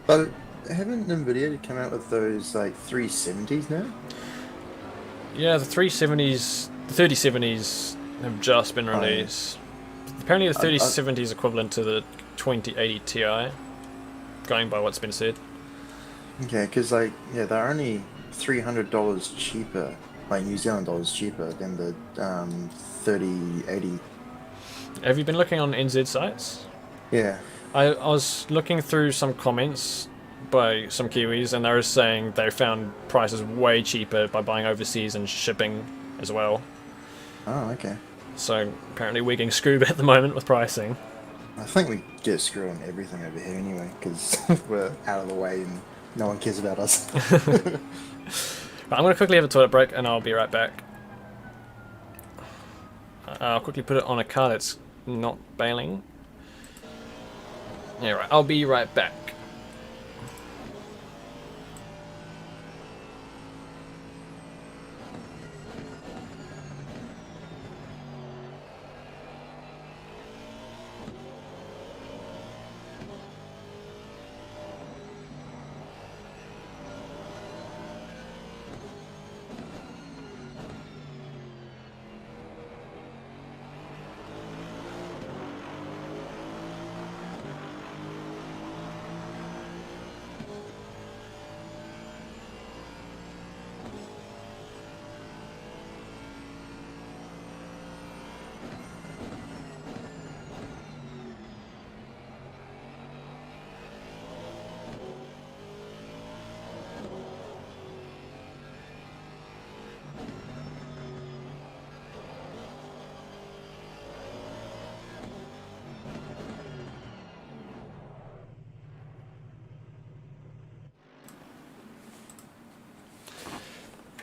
But haven't NVIDIA come out with those like 370s now? Yeah, the 370s, the 3070s have just been released. Apparently the 3070 is equivalent to the 2080 Ti, going by what's been said. Okay, because they're only $300 cheaper, like New Zealand dollars cheaper than the 3080. Have you been looking on NZ sites? Yeah. I was looking through some comments by some Kiwis, and they were saying they found prices way cheaper by buying overseas and shipping as well. Oh, okay. So apparently we're getting screwed at the moment with pricing. I think we get screwed on everything over here anyway, because we're out of the way and no one cares about us. Right, I'm going to quickly have a toilet break and I'll be right back. I'll quickly put it on a car that's not bailing. Yeah, right, I'll be right back.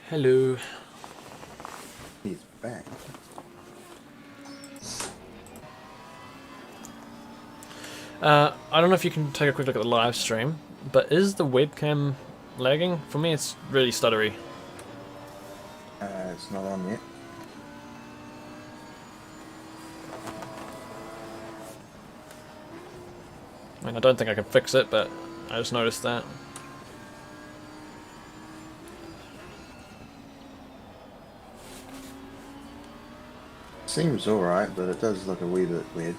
Hello. He's back. I don't know if you can take a quick look at the live stream, but is the webcam lagging? For me, it's really stuttery. It's not on yet. I mean, I don't think I can fix it, but I just noticed that. Seems alright, but it does look a wee bit weird.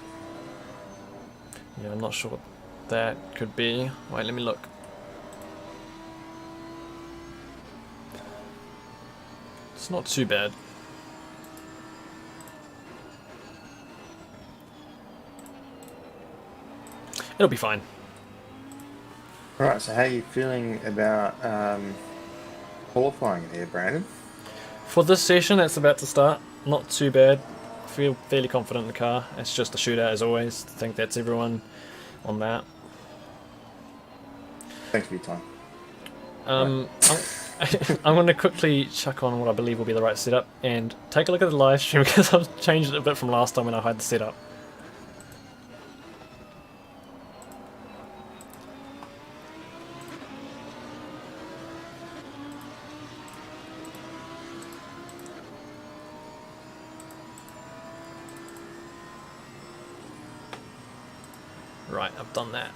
Yeah, I'm not sure what that could be. Wait, let me look. It's not too bad. It'll be fine. Alright, so how are you feeling about qualifying here, Brandon? For this session that's about to start, not too bad. Feel fairly confident in the car. It's just a shootout as always. I think that's everyone on that. Thanks for your time. I'm going to quickly chuck on what I believe will be the right setup and take a look at the live stream because I've changed it a bit from last time when I had the setup. Right, I've done that.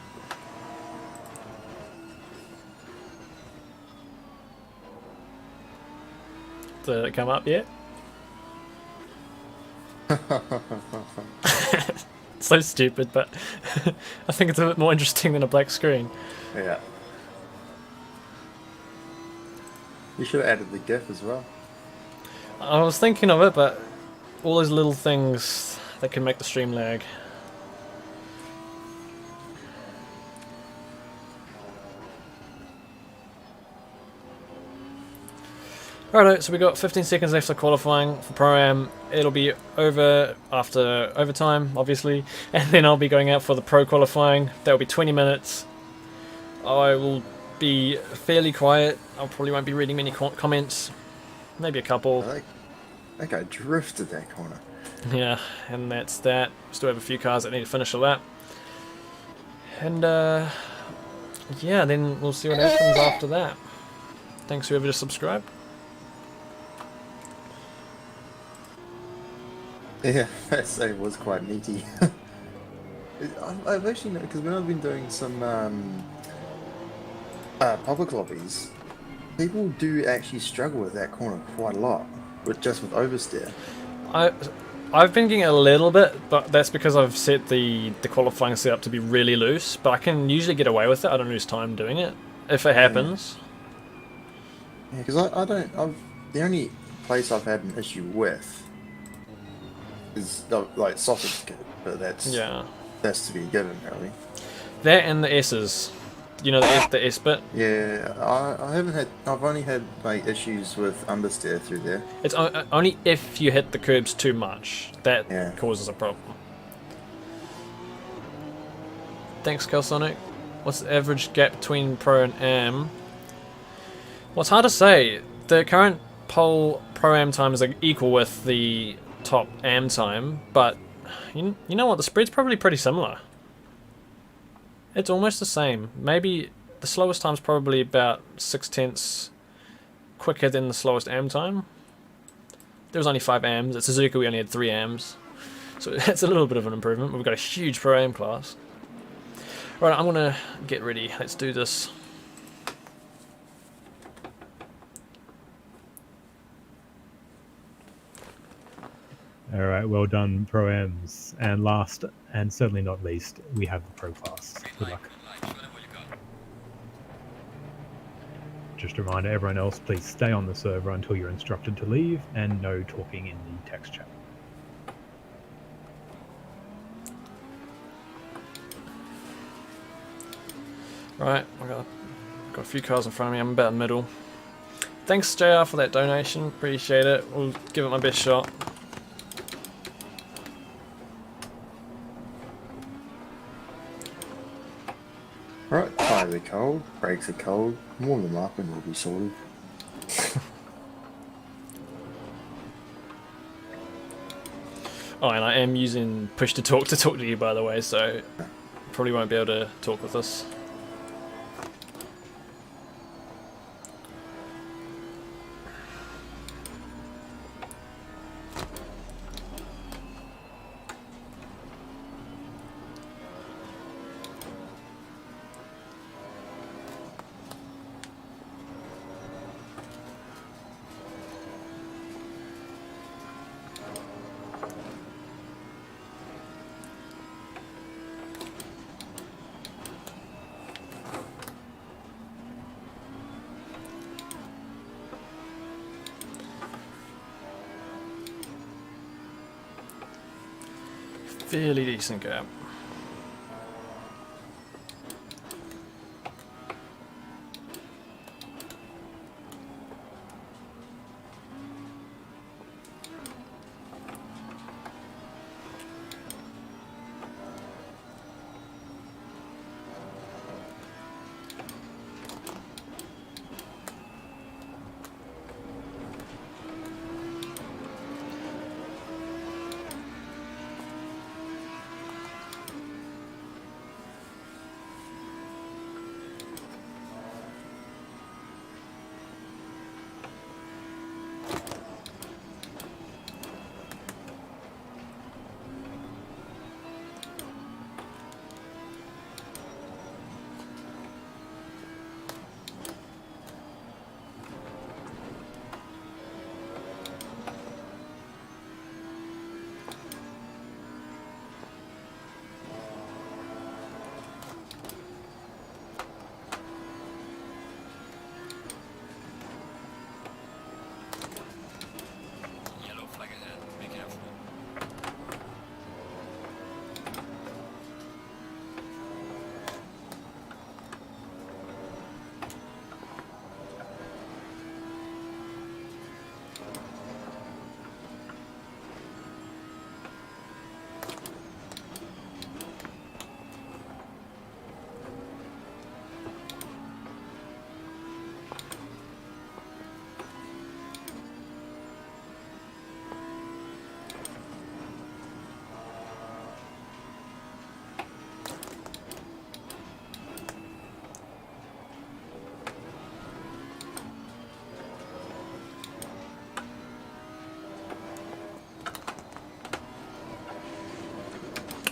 Did it come up yet? So stupid, but I think it's a bit more interesting than a black screen. Yeah. You should have added the GIF as well. I was thinking of it, but all those little things that can make the stream lag. Righto, so we got 15 seconds left for qualifying for Pro-Am. It'll be over after overtime, obviously, and then I'll be going out for the Pro qualifying. That'll be 20 minutes. I will be fairly quiet. I probably won't be reading many comments, maybe a couple. That guy drifted that corner. Yeah, and that's that. Still have a few cars that need to finish a lap. And yeah, then we'll see what happens after that. Thanks whoever just subscribed. Yeah, that save was quite neaty. I've actually because when I've been doing some public lobbies, people do actually struggle with that corner quite a lot, with oversteer. I've been getting a little bit, but that's because I've set the qualifying setup to be really loose. But I can usually get away with it. I don't lose time doing it if it happens. Yeah, because the only place I've had an issue with is like sausage skip, but that's to be given really. That and the S's, you know, the S bit. Yeah, I've only had like issues with understeer through there. It's only if you hit the curbs too much that causes a problem. Thanks, Calsonic. What's the average gap between Pro and Am? Well, it's hard to say. The current pole Pro-Am times are equal with the top Am time, but you know what? The spread's probably pretty similar. It's almost the same. Maybe the slowest time's probably about 6/10 quicker than the slowest Am time. There was only 5 Ams. At Suzuka we only had 3 Ams. So it's a little bit of an improvement. We've got a huge Pro-Am class. Right, I'm gonna get ready. Let's do this. Alright, well done, Pro-Ams. And last, and certainly not least, we have the Pro class. Good luck. Show them what you got. Just a reminder, everyone else, please stay on the server until you're instructed to leave, and no talking in the text chat. Right, I've got a few cars in front of me. I'm about middle. Thanks, JR, for that donation. Appreciate it. We'll give it my best shot. Alright, tires are cold, brakes are cold, warm them up and we'll be sorted. Oh, and I am using push to talk to you, by the way, so probably won't be able to talk with us. Fairly decent gap. Yellow flag ahead. Be careful.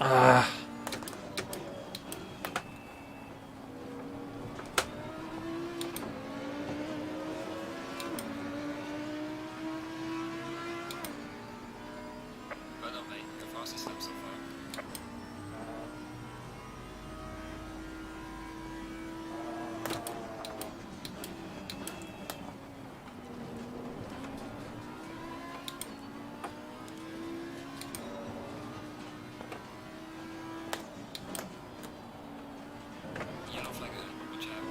Ah. Well done, mate. The fastest lap so far. Yellow flag ahead. Watch out.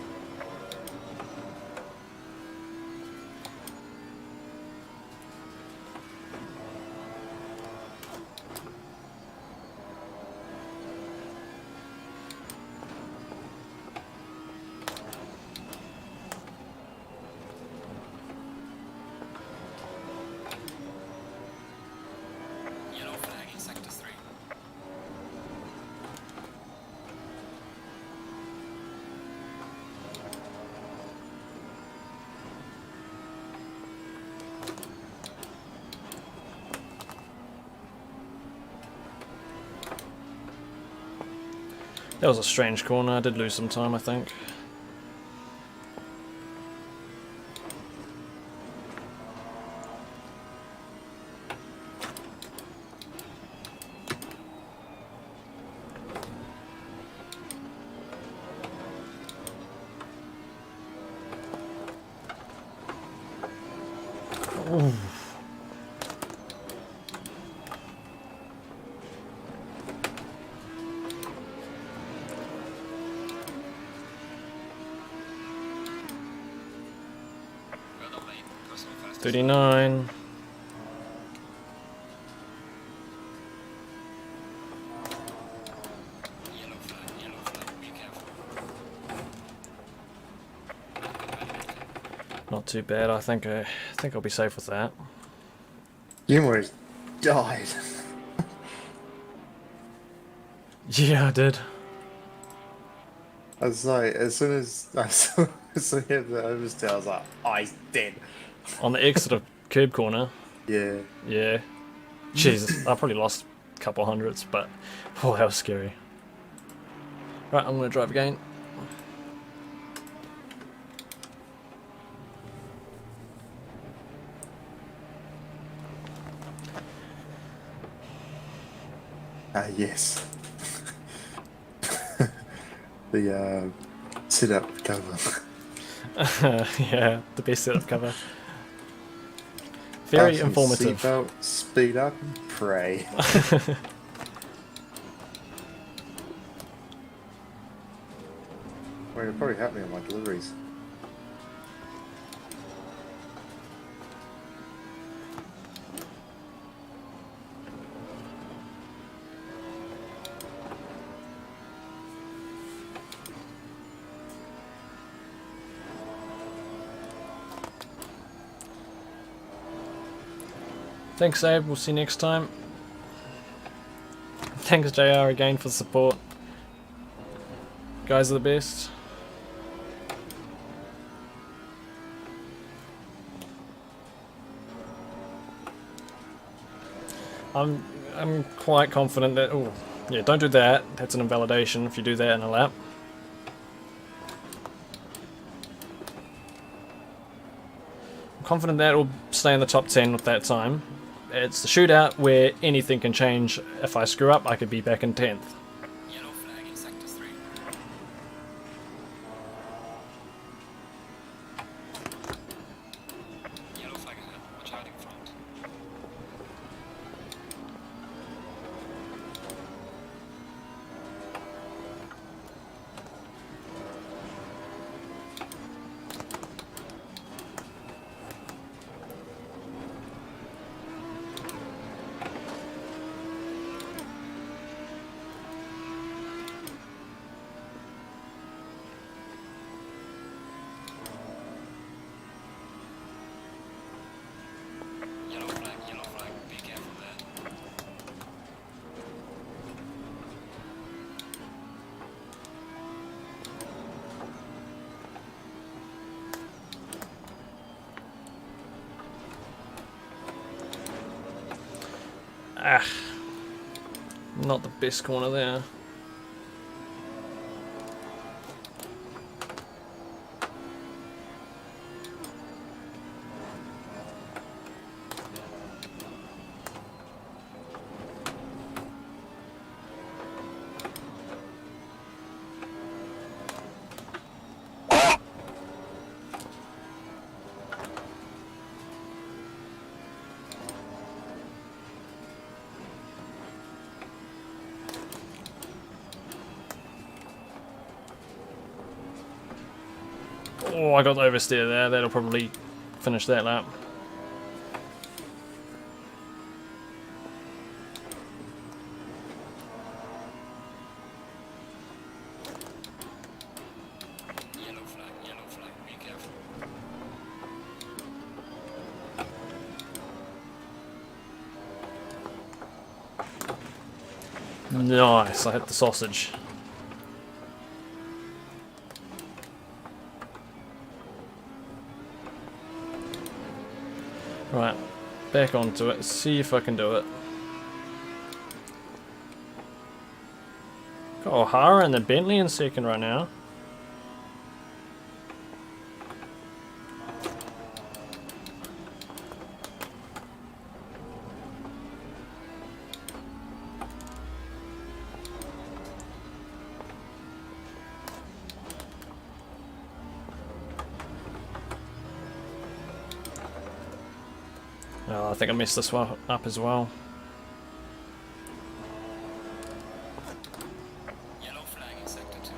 Yellow flag in sector 3. That was a strange corner. I did lose some time, I think. Ooh. Well done, mate. Personal fastest. 39. Yellow flag. Be careful. Not too bad. I think I'll be safe with that. You almost died. Yeah, I did. I was like, as soon as I saw him the oversteer, I was like, oh, he's dead. On the exit of curb corner. Yeah. Yeah. Jesus, I probably lost a couple hundreds, but oh, that was scary. Right, I'm gonna drive again. Yes. The sit-up cover. Yeah, the best setup cover. Very Fasten informative. Seatbelt, speed up, and pray. Well, it'll probably help me on my deliveries. Thanks, Abe. We'll see you next time. Thanks, JR, again for the support. Guys are the best. I'm quite confident that. Oh, yeah, don't do that. That's an invalidation if you do that in a lap. I'm confident that will stay in the top 10 with that time. It's the shootout where anything can change. If I screw up, I could be back in 10th. Yellow flag in sector 3. Yellow flag ahead. Watch out in front. Yellow flag. Be careful there. Ah, not the best corner there. Oh, I got the oversteer there. That'll probably finish that lap. Yellow flag. Be careful. Nice, I hit the sausage. Right, back onto it, see if I can do it. Got O'Hara and the Bentley in second right now. Oh, I think I messed this one up as well. Yellow flag in sector 2.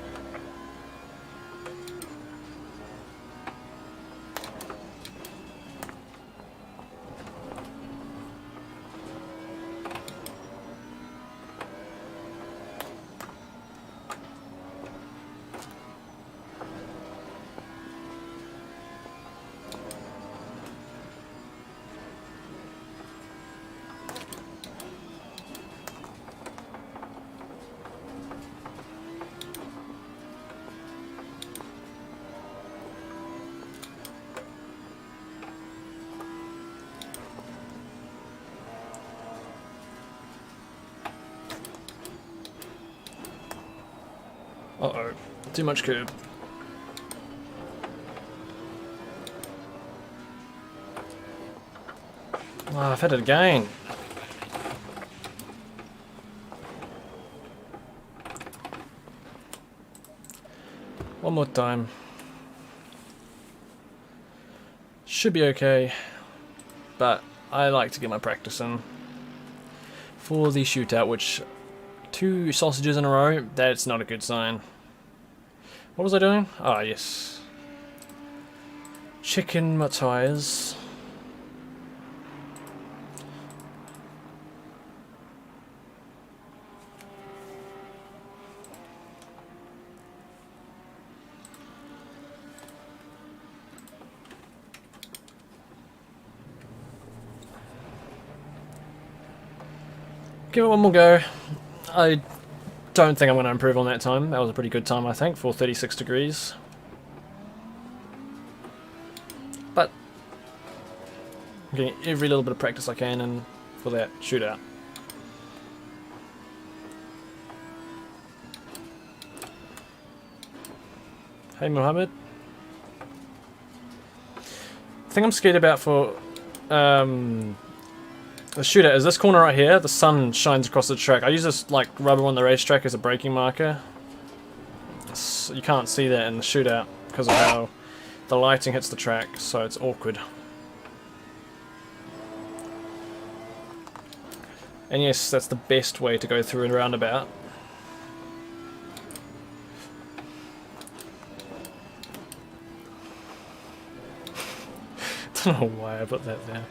Uh-oh. Too much curb. Oh, I've hit it again. One more time. Should be okay. But I like to get my practice in. For the shootout, which 2 sausages in a row, that's not a good sign. What was I doing? Ah, yes. Chicken matires. Give it one more go. I don't think I'm going to improve on that time. That was a pretty good time, I think, for 36 degrees. But I'm getting every little bit of practice I can in for that shootout. Hey, Mohammed. The thing I'm scared about for the shootout is this corner right here. The sun shines across the track. I use this like rubber on the racetrack as a braking marker. You can't see that in the shootout because of how the lighting hits the track, so it's awkward. And yes, that's the best way to go through a roundabout. Don't know why I put that there.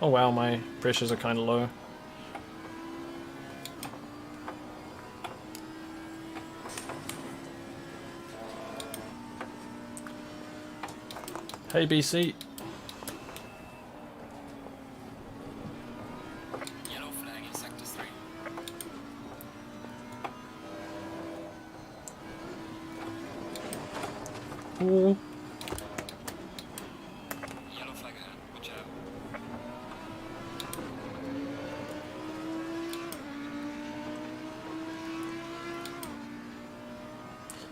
Oh wow, my pressures are kind of low. Hey BC. Yellow flag in sector 3. Ooh. Yellow flag ahead. Watch out.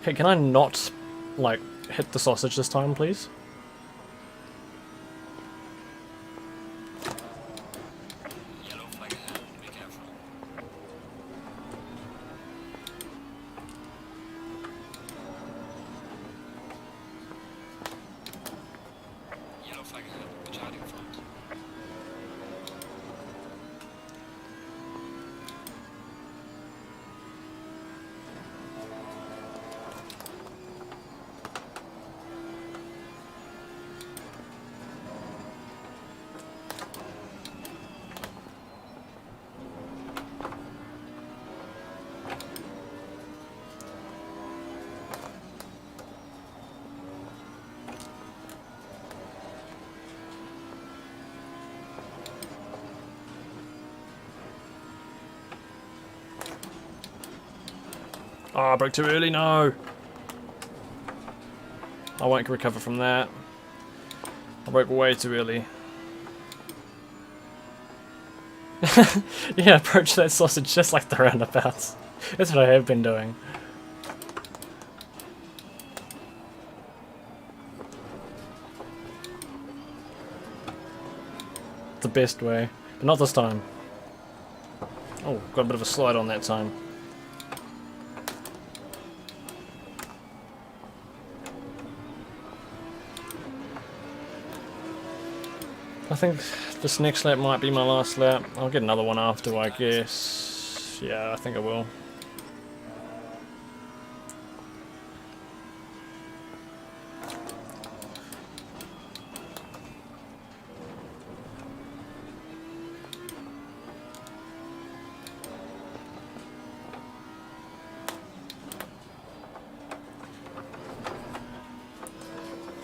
Hey, can I not, like, hit the sausage this time, please? Yellow flag ahead. Be careful. Yellow flag ahead. Watch out in front. Oh, I broke too early, no! I won't recover from that. I broke way too early. Yeah, approach that sausage just like the roundabouts. That's what I have been doing. The best way, but not this time. Oh, got a bit of a slide on that time. I think this next lap might be my last lap. I'll get another one after, I guess. Yeah, I think I will.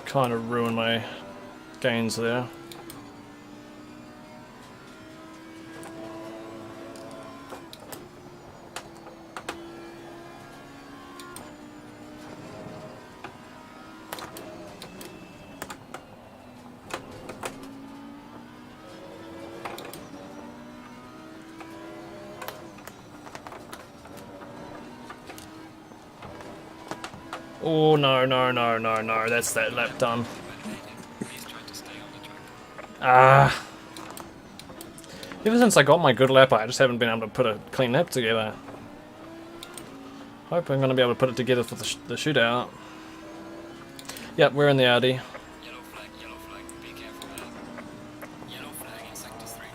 Kind of ruined my gains there. Oh, no, no, no, no, no. That's that lap done. He's trying to stay on the track. Ah. Ever since I got my good lap, I just haven't been able to put a clean lap together. Hope I'm going to be able to put it together for the shootout. Yep, we're in the Audi. Yellow flag, be careful there. Yellow flag in sector 3.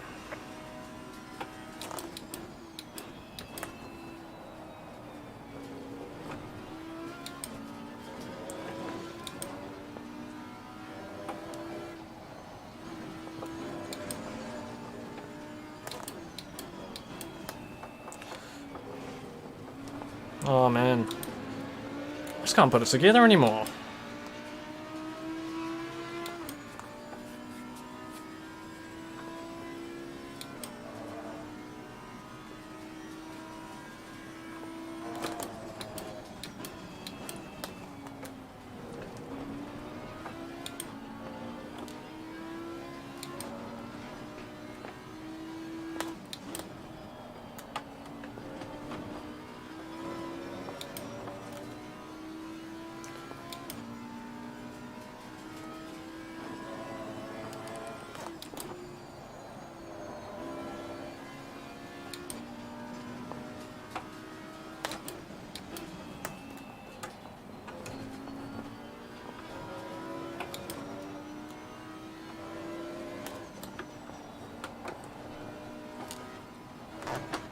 Oh man. I just can't put it together anymore.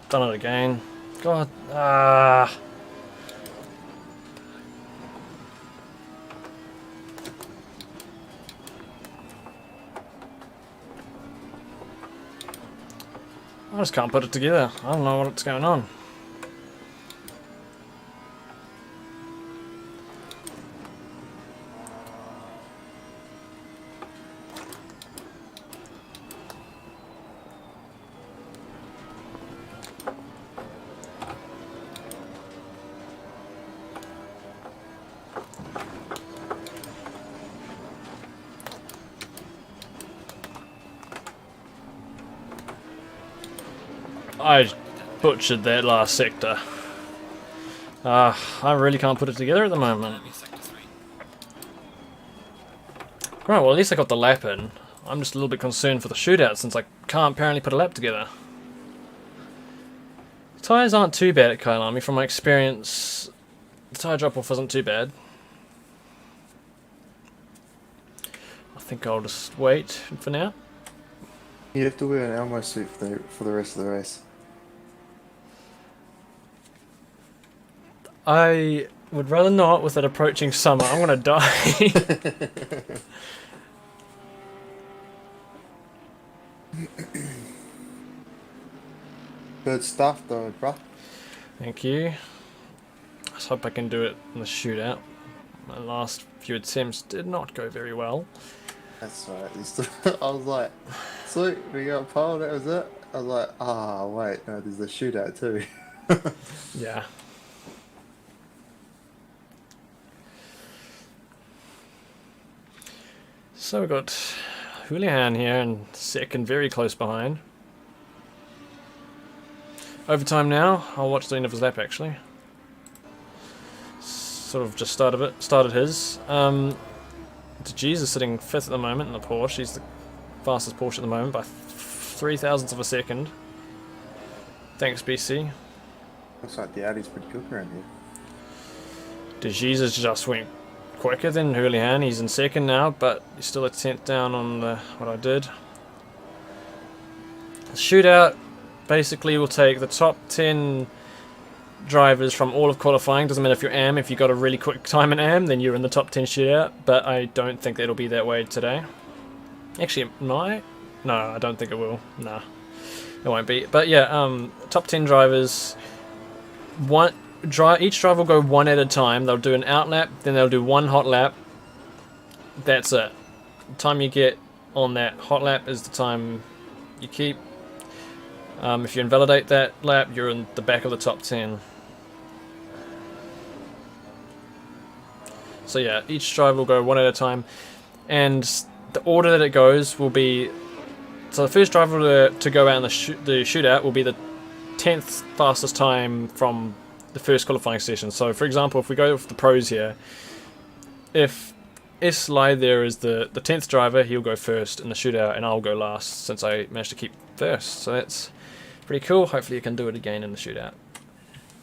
Done it again. God. Ah. I just can't put it together. I don't know what's going on. I butchered that last sector. I really can't put it together at the moment. Be sector 3. Right, well at least I got the lap in. I'm just a little bit concerned for the shootout since I can't apparently put a lap together. The tyres aren't too bad at Kyalami. From my experience, the tyre drop-off isn't too bad. I think I'll just wait for now. You have to wear an Elmo suit for the rest of the race. I would rather not with it approaching summer. I'm gonna die. Good stuff though, bruh. Thank you. I just hope I can do it in the shootout. My last few attempts did not go very well. That's right. I was like, sweet, we got pole, that was it. I was like, ah, wait, no, there's a shootout too. Yeah. So we've got Julian here in second, very close behind. Overtime now. I'll watch the end of his lap actually. Sort of just started his. G's is sitting 5th at the moment in the Porsche. He's the fastest Porsche at the moment by 0.003 of a second. Thanks, BC. Looks like the Audi's pretty quick around here. Jesus just went quicker than Julian. He's in second now, but he's still a 10th down on what I did. The shootout basically will take the top 10 drivers from all of qualifying. Doesn't matter if you're AM. If you got a really quick time in AM, then you're in the top 10 shootout. But I don't think that'll be that way today. Actually, it might. No, I don't think it will. Nah, it won't be. But yeah, top 10 drivers. Each driver will go one at a time. They'll do an out lap, then they'll do one hot lap. That's it. The time you get on that hot lap is the time you keep. If you invalidate that lap, you're in the back of the top 10. So yeah, each driver will go one at a time, and the order that it goes will be. So the first driver to go out in the shootout will be the 10th fastest time from the first qualifying session. So, for example, if we go with the pros here, if S-Lie there is the 10th driver, he'll go first in the shootout, and I'll go last since I managed to keep first. So that's pretty cool. Hopefully you can do it again in the shootout.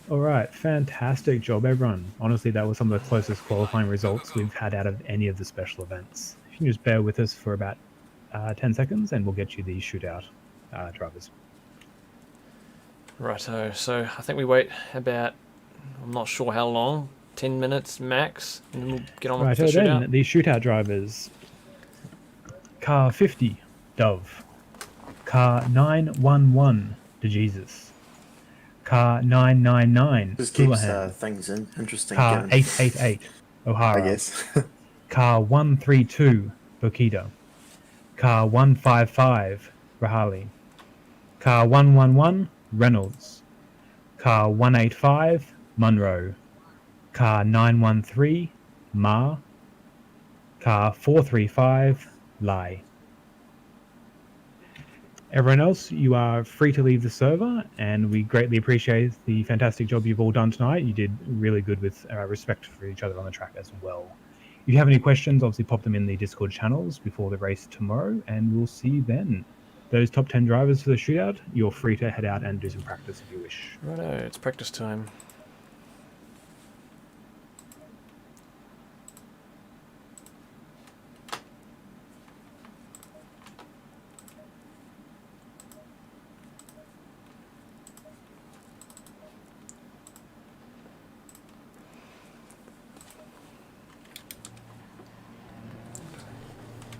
All right, fantastic job, everyone. Honestly, that was some of the closest qualifying results we've had out of any of the special events. If you can just bear with us for about 10 seconds, and we'll get you the shootout drivers. Righto, so I think we wait about, I'm not sure how long, 10 minutes max, and then we'll get on with the shootout. Then, the shootout drivers. Car 50, Dove. Car 911, DeJesus. Car 999, Just keeps Houlihan. things interesting. Car going. 888, O'Hara. I guess. Car 132, Bokita. Car 155, Rahali. Car 111, Reynolds. Car 185, Munro. Car 913, Ma. Car 435, Lai. Everyone else, you are free to leave the server, and we greatly appreciate the fantastic job you've all done tonight. You did really good with respect for each other on the track as well. If you have any questions, obviously pop them in the Discord channels before the race tomorrow, and we'll see you then. Those top 10 drivers for the shootout, you're free to head out and do some practice if you wish. Righto, it's practice time.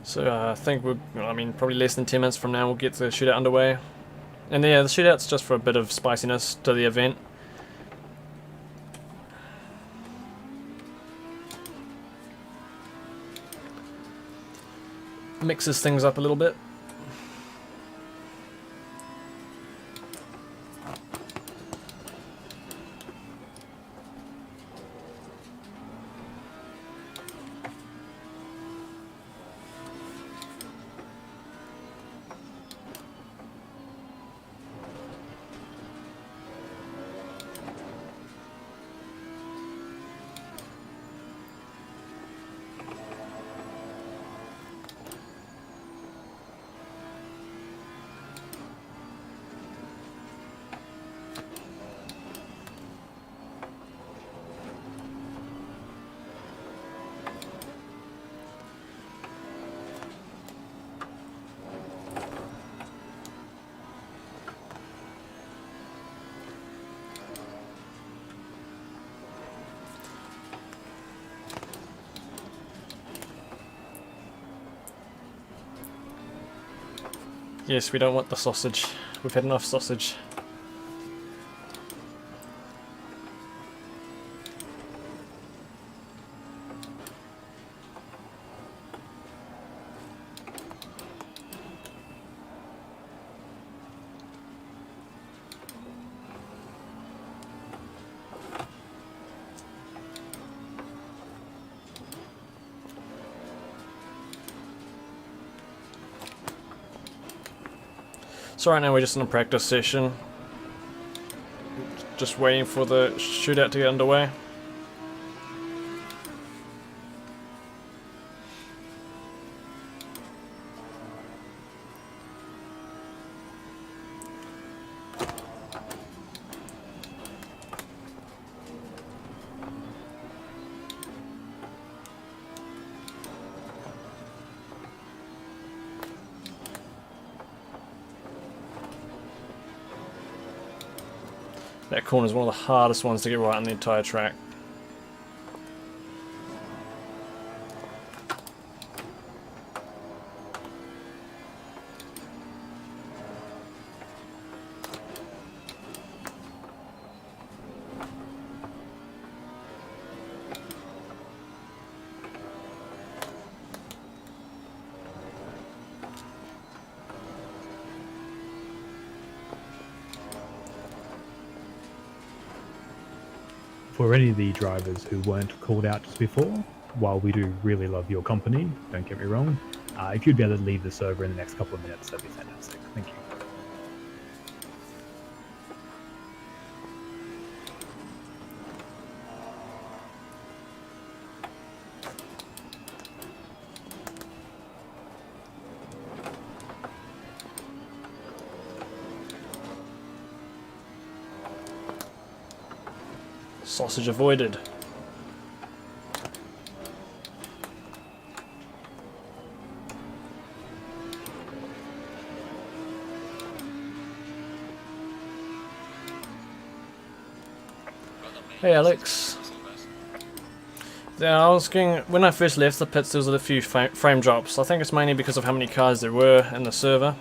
So I think probably less than 10 minutes from now we'll get the shootout underway. And yeah, the shootout's just for a bit of spiciness to the event. Mixes things up a little bit. Yes, we don't want the sausage. We've had enough sausage. So right now we're just in a practice session, just waiting for the shootout to get underway. That corner is one of the hardest ones to get right on the entire track. For any of the drivers who weren't called out just before, while we do really love your company, don't get me wrong, if you'd be able to leave the server in the next couple of minutes, that'd be fantastic. Thank you. Sausage avoided. Hey Alex. Yeah, I was getting, when I first left the pits there was a few frame drops. I think it's mainly because of how many cars there were in the server.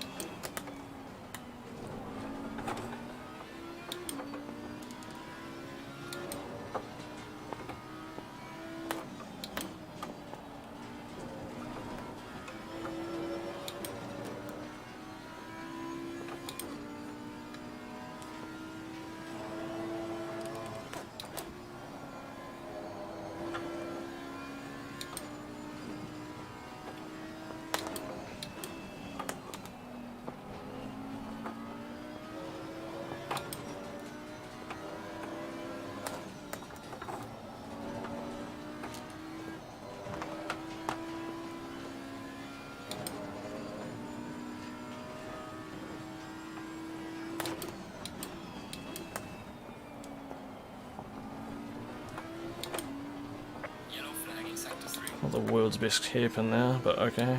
Yellow flag in sector 3. Not the world's best hairpin there, but okay.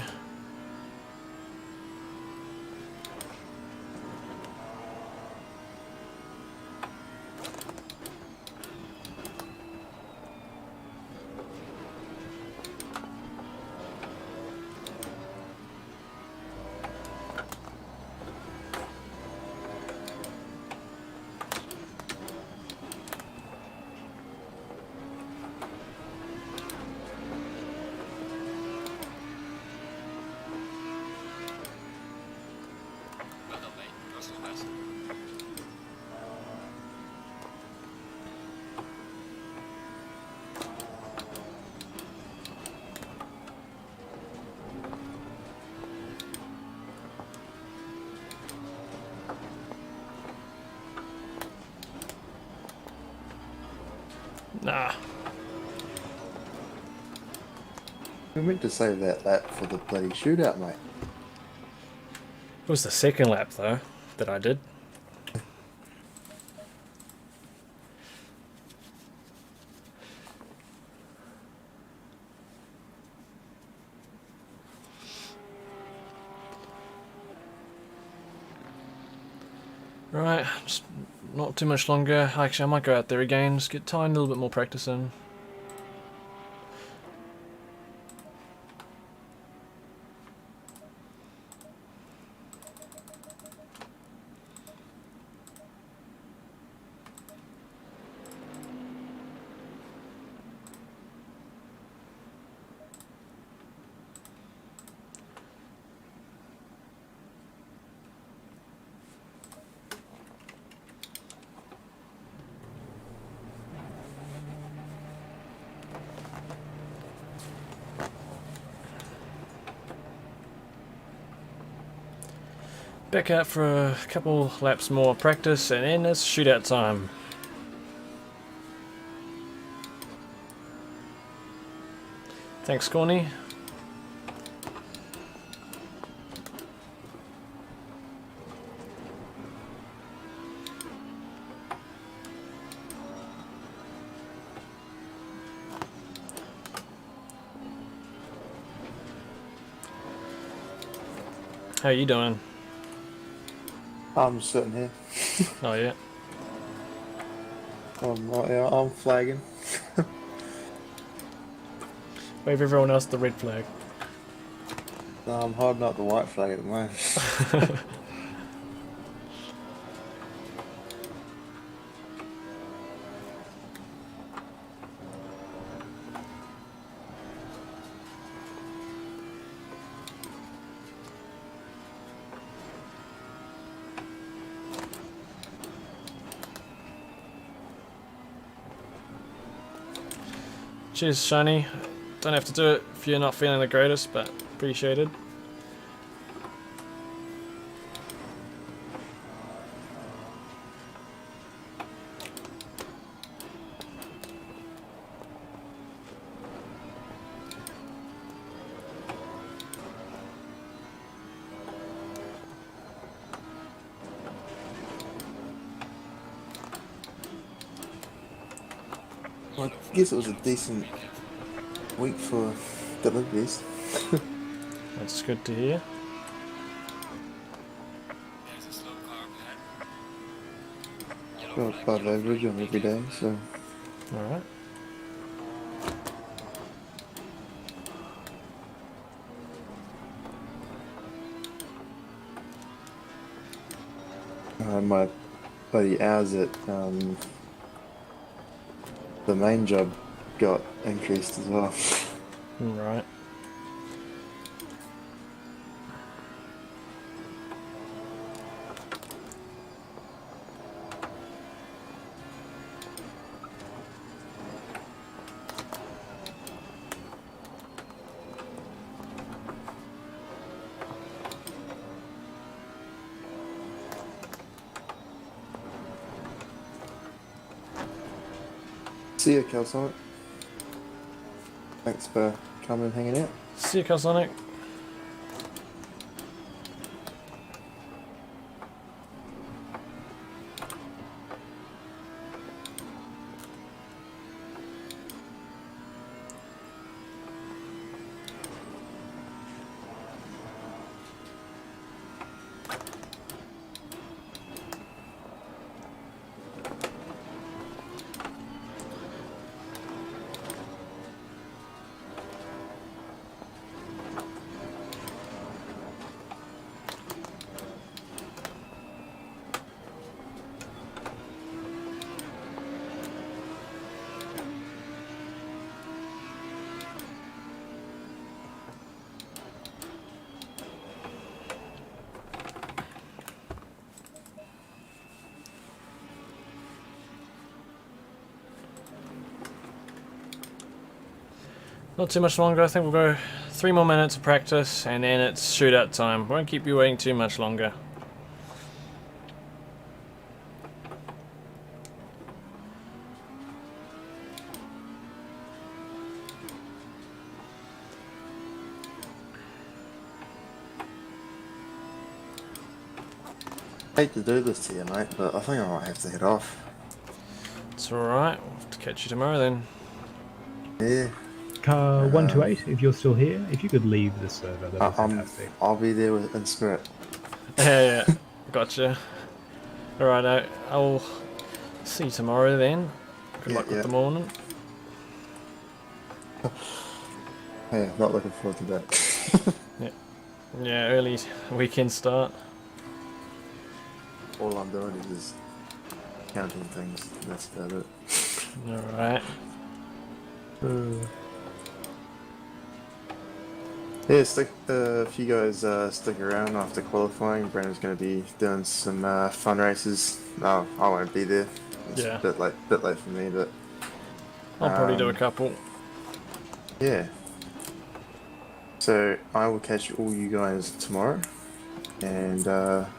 Well done, mate. Personal best. Nah. We meant to save that lap for the bloody shootout, mate. It was the second lap though that I did. Right, just not too much longer. Actually, I might go out there again, just get a tiny little bit more practice in. Back out for a couple laps more practice and then it's shootout time. Thanks, Corny. How you doing? I'm sitting here. Oh yeah. I'm flagging. Wave everyone else the red flag. No, I'm holding up the white flag at the moment. Cheers, Shani. Don't have to do it if you're not feeling the greatest, but appreciated. I guess it was a decent week for deliveries. That's good to hear. There's a slow car ahead. Yellow Well, flag, above yellow average flag, on every day, so Alright. my bloody hours at the main job got increased as well. Right. See ya, Calsonic. Thanks for coming and hanging out. See you, Sonic. Not too much longer. I think we'll go 3 more minutes of practice and then it's shootout time. Won't keep you waiting too much longer. Hate to do this to you, mate, but I think I might have to head off. It's alright. We'll have to catch you tomorrow then. Yeah, Car 128, if you're still here, if you could leave the server, that'd be fantastic. I'll be there in spirit. Yeah, gotcha. Alright, I'll see you tomorrow then. Good luck with the morning. Yeah, not looking forward to that. Yeah, early weekend start. All I'm doing is just counting things. That's about it. Alright. Yeah, if you guys stick around after qualifying, Brandon's going to be doing some fun races. No, I won't be there. It's Yeah. a bit late for me, but I'll probably do a couple. yeah. So I will catch all you guys tomorrow, and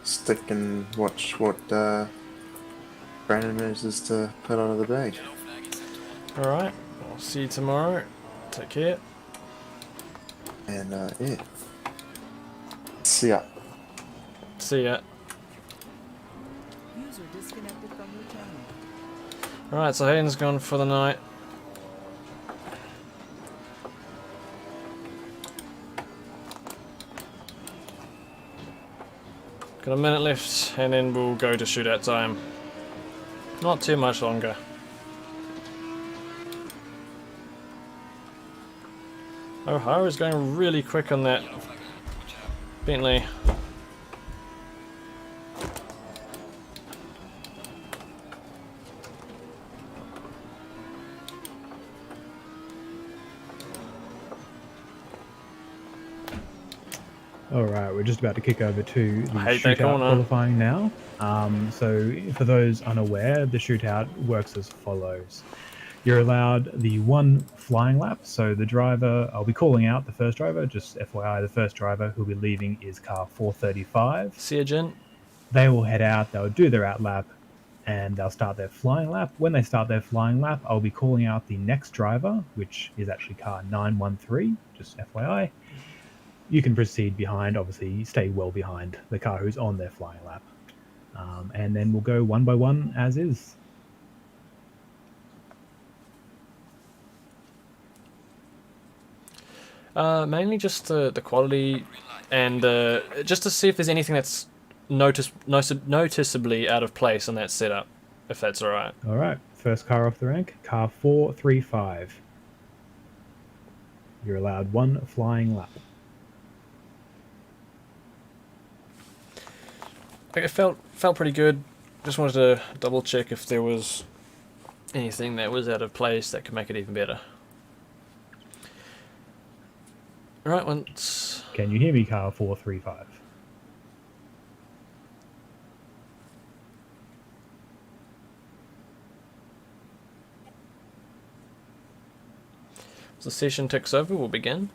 stick and watch what Brandon manages to put out of the bag. yellow flag is set to Alright, I'll see you tomorrow. Take care. And yeah, see ya. See ya. User disconnected from your channel. Alright, so Hayden's gone for the night. Got a minute left and then we'll go to shootout time. Not too much longer. O'Hara's going really quick on that yellow flag ahead. Watch out. Bentley. Alright, we're just about to kick over to the I hate that shootout corner. qualifying now. So for those unaware, the shootout works as follows. You're allowed the one flying lap, so the driver, I'll be calling out the first driver, just FYI, the first driver who'll be leaving is car 435. See ya, gent. They will head out, they'll do their out lap, and they'll start their flying lap. When they start their flying lap, I'll be calling out the next driver, which is actually car 913, just FYI. You can proceed behind, obviously stay well behind the car who's on their flying lap. And then we'll go one by one as is. Mainly just the quality and just to see if there's anything that's noticeably out of place in that setup, if that's alright. All right, first car off the rank, car 435. You're allowed one flying lap. It felt pretty good. Just wanted to double check if there was anything that was out of place that could make it even better. Alright, once... Can you hear me, car 435? As the session ticks over, we'll begin.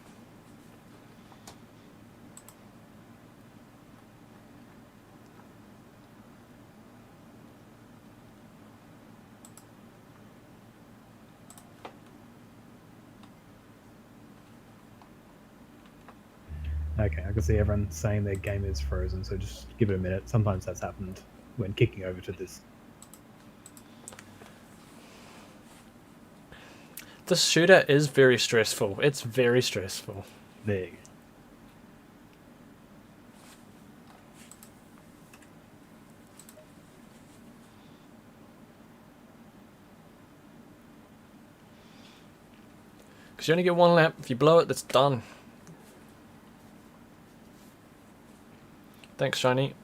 Okay, I can see everyone saying their game is frozen, so just give it a minute. Sometimes that's happened when kicking over to this. This shootout is very stressful. It's very stressful. There you go. Because you only get one lap. If you blow it, that's done. Thanks, Shiny.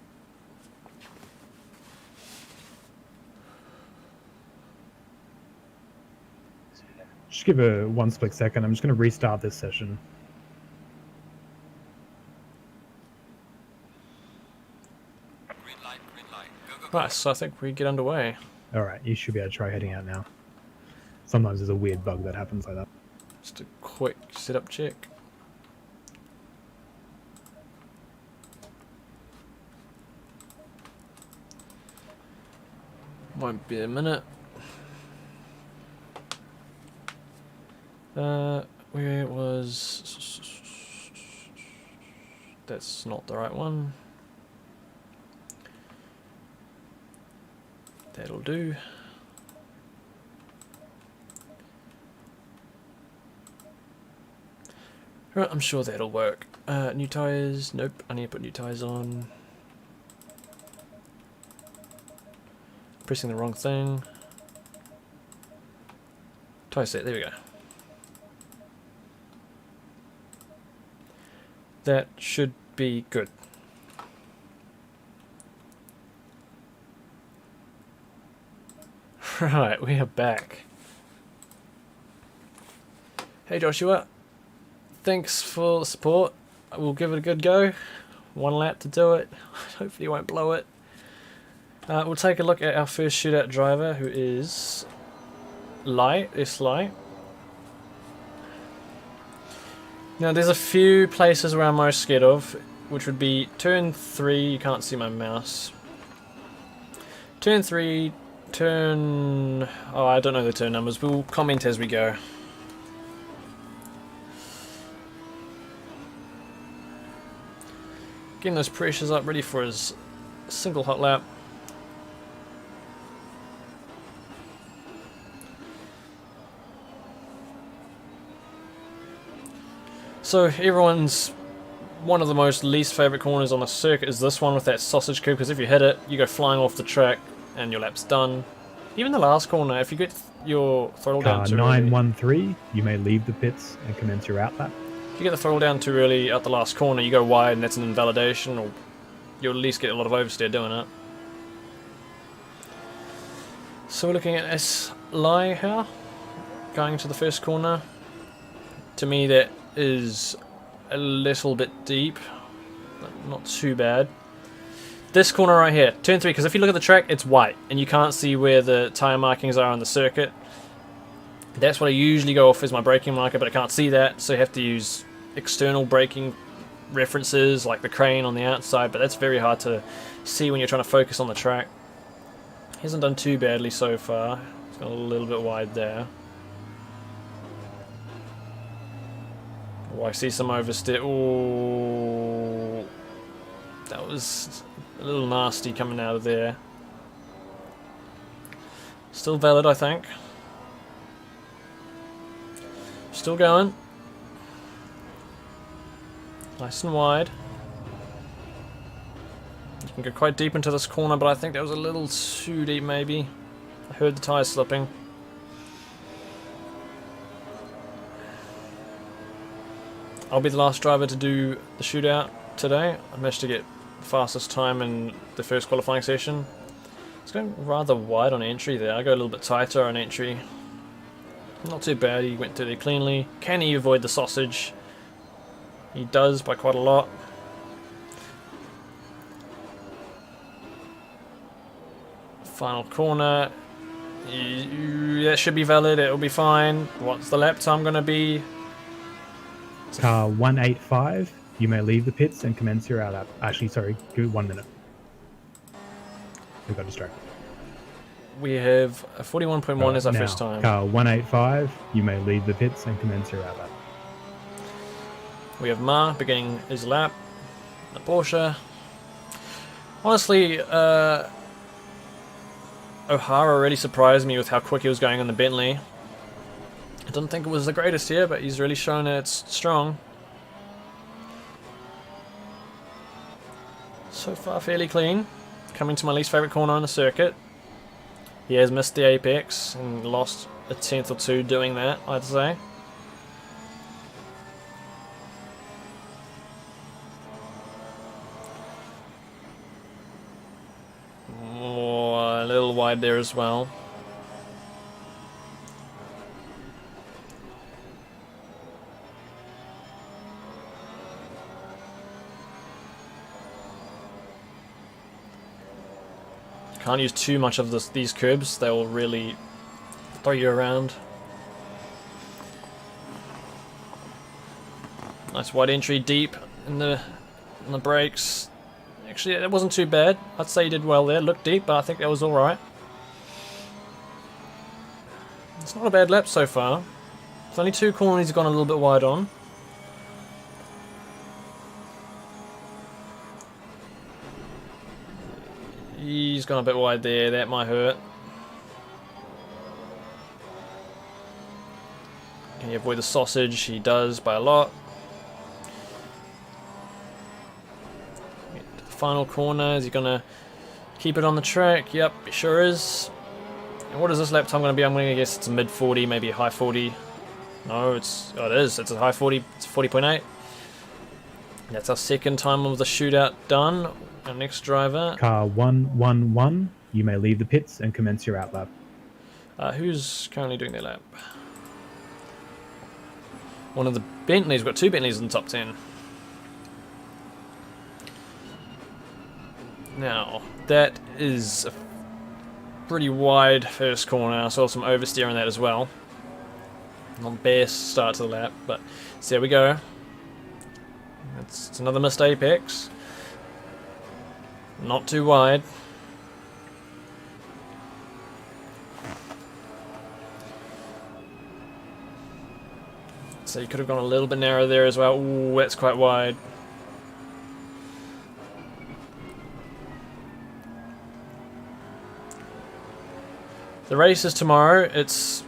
Just give it one split second. I'm just going to restart this session. Green light, green light. Go, go, go. Right, so I think we get underway. All right, you should be able to try heading out now. Sometimes there's a weird bug that happens like that. Just a quick setup check. Won't be a minute. Where it was... That's not the right one. That'll do. Right, I'm sure that'll work. New tyres, nope, I need to put new tyres on. Pressing the wrong thing. Tyre set, there we go. That should be good. Right, we are back. Hey Joshua, thanks for the support. We'll give it a good go. One lap to do it. Hopefully you won't blow it. We'll take a look at our first shootout driver, who is Light, S-Light. Now there's a few places where I'm most scared of, which would be turn 3, you can't see my mouse. Turn 3, turn... oh, I don't know the turn numbers, we'll comment as we go. Getting those pressures up, ready for his single hot lap. So everyone's one of the most least favourite corners on the circuit is this one with that sausage curve, because if you hit it, you go flying off the track and your lap's done. Even the last corner, if you get your throttle down too early, 913, you may leave the pits and commence your out lap. if you get the throttle down too early at the last corner, you go wide and that's an invalidation, or you'll at least get a lot of oversteer doing it. So we're looking at S-Lie here, going into the first corner. To me that is a little bit deep, but not too bad. This corner right here, turn 3, because if you look at the track, it's white, and you can't see where the tyre markings are on the circuit. That's what I usually go off as my braking marker, but I can't see that, so you have to use external braking references, like the crane on the outside, but that's very hard to see when you're trying to focus on the track. He hasn't done too badly so far. He's got a little bit wide there. Oh, I see some oversteer. Oh, that was a little nasty coming out of there. Still valid, I think. Still going. Nice and wide. You can go quite deep into this corner, but I think that was a little too deep maybe. I heard the tyres slipping. I'll be the last driver to do the shootout today. I managed to get the fastest time in the first qualifying session. It's going rather wide on entry there. I go a little bit tighter on entry. Not too bad, he went through there cleanly. Can he avoid the sausage? He does by quite a lot. Final corner. That should be valid, it'll be fine. What's the lap time going to be? Car 185, you may leave the pits and commence your out lap. Actually, sorry, give it 1 minute. We got distracted. We have a 41.1 as our Now, first time. Car 185, you may leave the pits and commence your out lap. We have Ma beginning his lap. The Porsche. Honestly, O'Hara really surprised me with how quick he was going on the Bentley. I didn't think it was the greatest here, but he's really shown that it's strong. So far fairly clean. Coming to my least favourite corner on the circuit. He has missed the apex and lost a tenth or two doing that, I'd say. Oh, a little wide there as well. Can't use too much of these curbs, they will really throw you around. Nice wide entry, deep in the brakes. Actually, that wasn't too bad. I'd say he did well there. Looked deep, but I think that was alright. It's not a bad lap so far. There's only 2 corners he's gone a little bit wide on. He's gone a bit wide there, that might hurt. Can he avoid the sausage? He does by a lot. The final corner, is he gonna keep it on the track? Yep, it sure is. And what is this lap time gonna be? I'm gonna guess it's a mid 40, maybe a high 40. No, it is, it's a high 40, it's 40.8. That's our second time of the shootout done. Our next driver. Car 111, you may leave the pits and commence your out lap. Who's currently doing their lap? One of the Bentleys. We've got 2 Bentleys in the top 10. Now, that is a pretty wide first corner. I saw some oversteer on that as well. Not the best start to the lap, but so there we go. It's another missed apex. Not too wide. So you could have gone a little bit narrow there as well. Ooh, that's quite wide. The race is tomorrow. It's,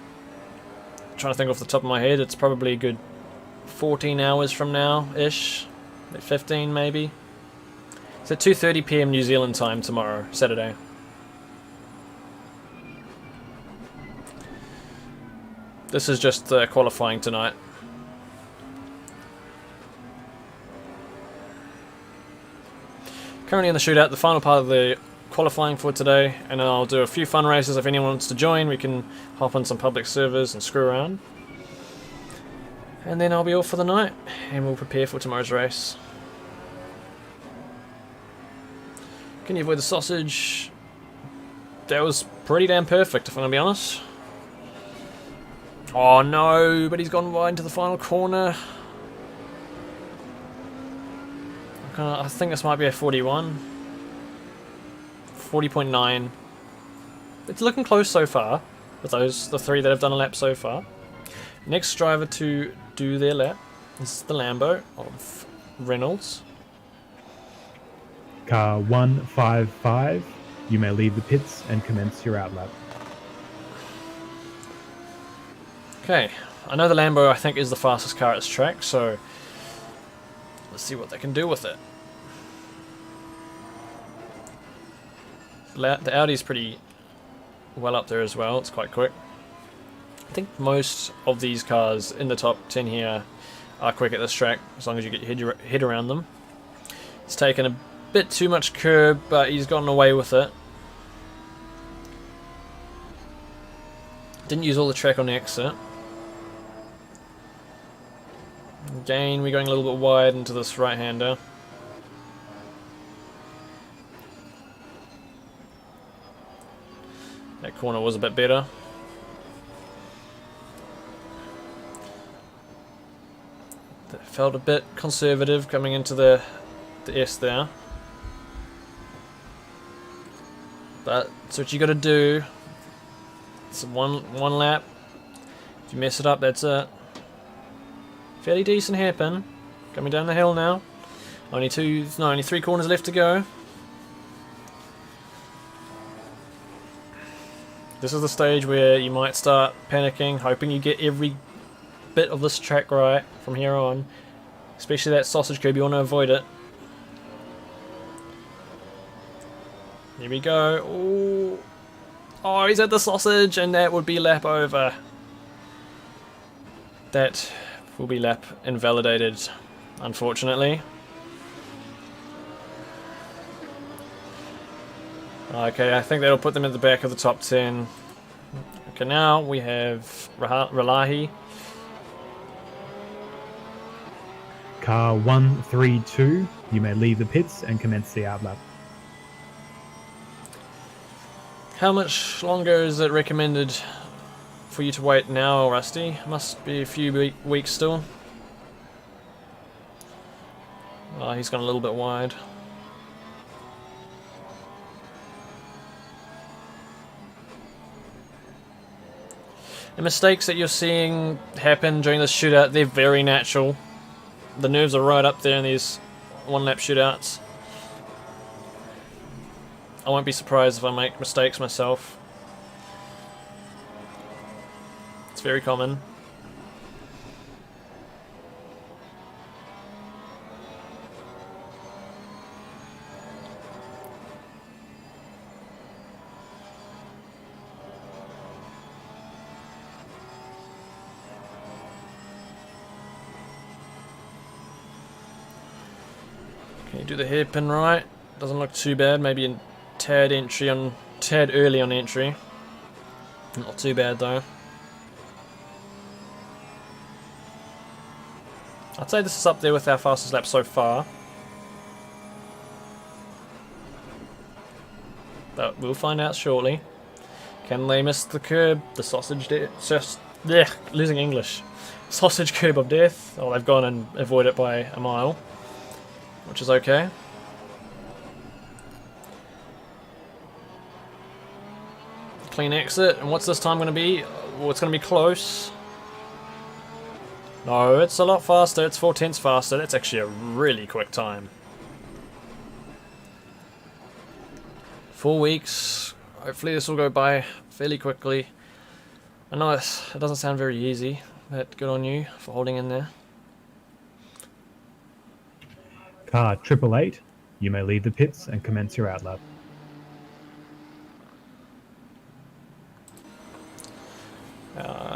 I'm trying to think off the top of my head, it's probably a good 14 hours from now-ish. 15 maybe. It's at 2:30 PM New Zealand time tomorrow, Saturday. This is just qualifying tonight. Currently in the shootout, the final part of the qualifying for today, and then I'll do a few fun races. If anyone wants to join, we can hop on some public servers and screw around. And then I'll be off for the night, and we'll prepare for tomorrow's race. Can you avoid the sausage? That was pretty damn perfect, if I'm gonna be honest. Oh no, but he's gone wide into the final corner. I think this might be a 41. 40.9. It's looking close so far, with the 3 that have done a lap so far. Next driver to do their lap is the Lambo of Reynolds. Car 155, you may leave the pits and commence your out lap. Okay, I know the Lambo I think is the fastest car at this track, so Let's see what they can do with it. The Audi's pretty well up there as well. It's quite quick. I think most of these cars in the top 10 here are quick at this track, as long as you get your head around them. It's taken a bit too much curb, but he's gotten away with it. Didn't use all the track on the exit. Again, we're going a little bit wide into this right-hander. That corner was a bit better. That felt a bit conservative coming into the S there. But that's what you got to do. It's one lap. If you mess it up, that's it. Fairly decent hairpin. Coming down the hill now. Only 3 corners left to go. This is the stage where you might start panicking, hoping you get every bit of this track right from here on. Especially that sausage curb, you want to avoid it. Here we go. Ooh. Oh, he's at the sausage, and that would be lap over. That will be lap invalidated, unfortunately. Okay, I think that'll put them at the back of the top 10. Okay, now we have Ralahi. Car 132, you may leave the pits and commence the outlap. How much longer is it recommended for you to wait now, Rusty? Must be a few weeks still. Oh, he's gone a little bit wide. The mistakes that you're seeing happen during this shootout, they're very natural. The nerves are right up there in these one-lap shootouts. I won't be surprised if I make mistakes myself. It's very common. Can you do the hairpin right? Doesn't look too bad. Maybe a tad early on entry. Not too bad though. I'd say this is up there with our fastest lap so far. But we'll find out shortly. Can they miss the curb? The sausage losing English. Sausage curb of death. Oh, they've gone and avoided it by a mile, which is okay. Clean exit, and what's this time going to be? Well, it's going to be close. No, it's a lot faster. It's 4/10 faster. That's actually a really quick time. 4 weeks. Hopefully this will go by fairly quickly. I know it doesn't sound very easy, but good on you for holding in there. Car 888, you may leave the pits and commence your outlap.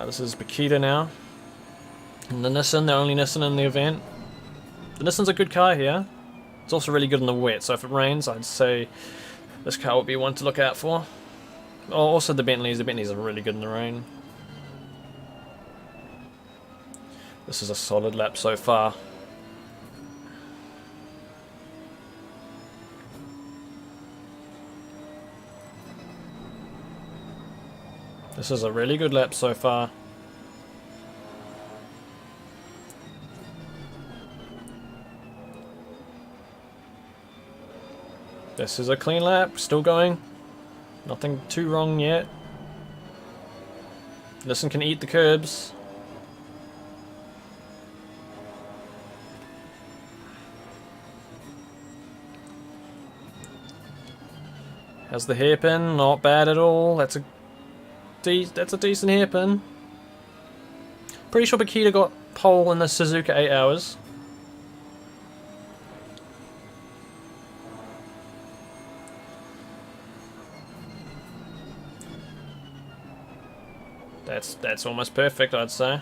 This is Bakita now. And the Nissan, the only Nissan in the event. The Nissan's a good car here. It's also really good in the wet, so if it rains, I'd say this car would be one to look out for. Oh, also the Bentleys. The Bentleys are really good in the rain. This is a solid lap so far. This is a really good lap so far. This is a clean lap, still going. Nothing too wrong yet. Listen, can eat the curbs. How's the hairpin? Not bad at all. That's a decent hairpin. Pretty sure Bakita got pole in the Suzuka 8 hours. That's almost perfect, I'd say.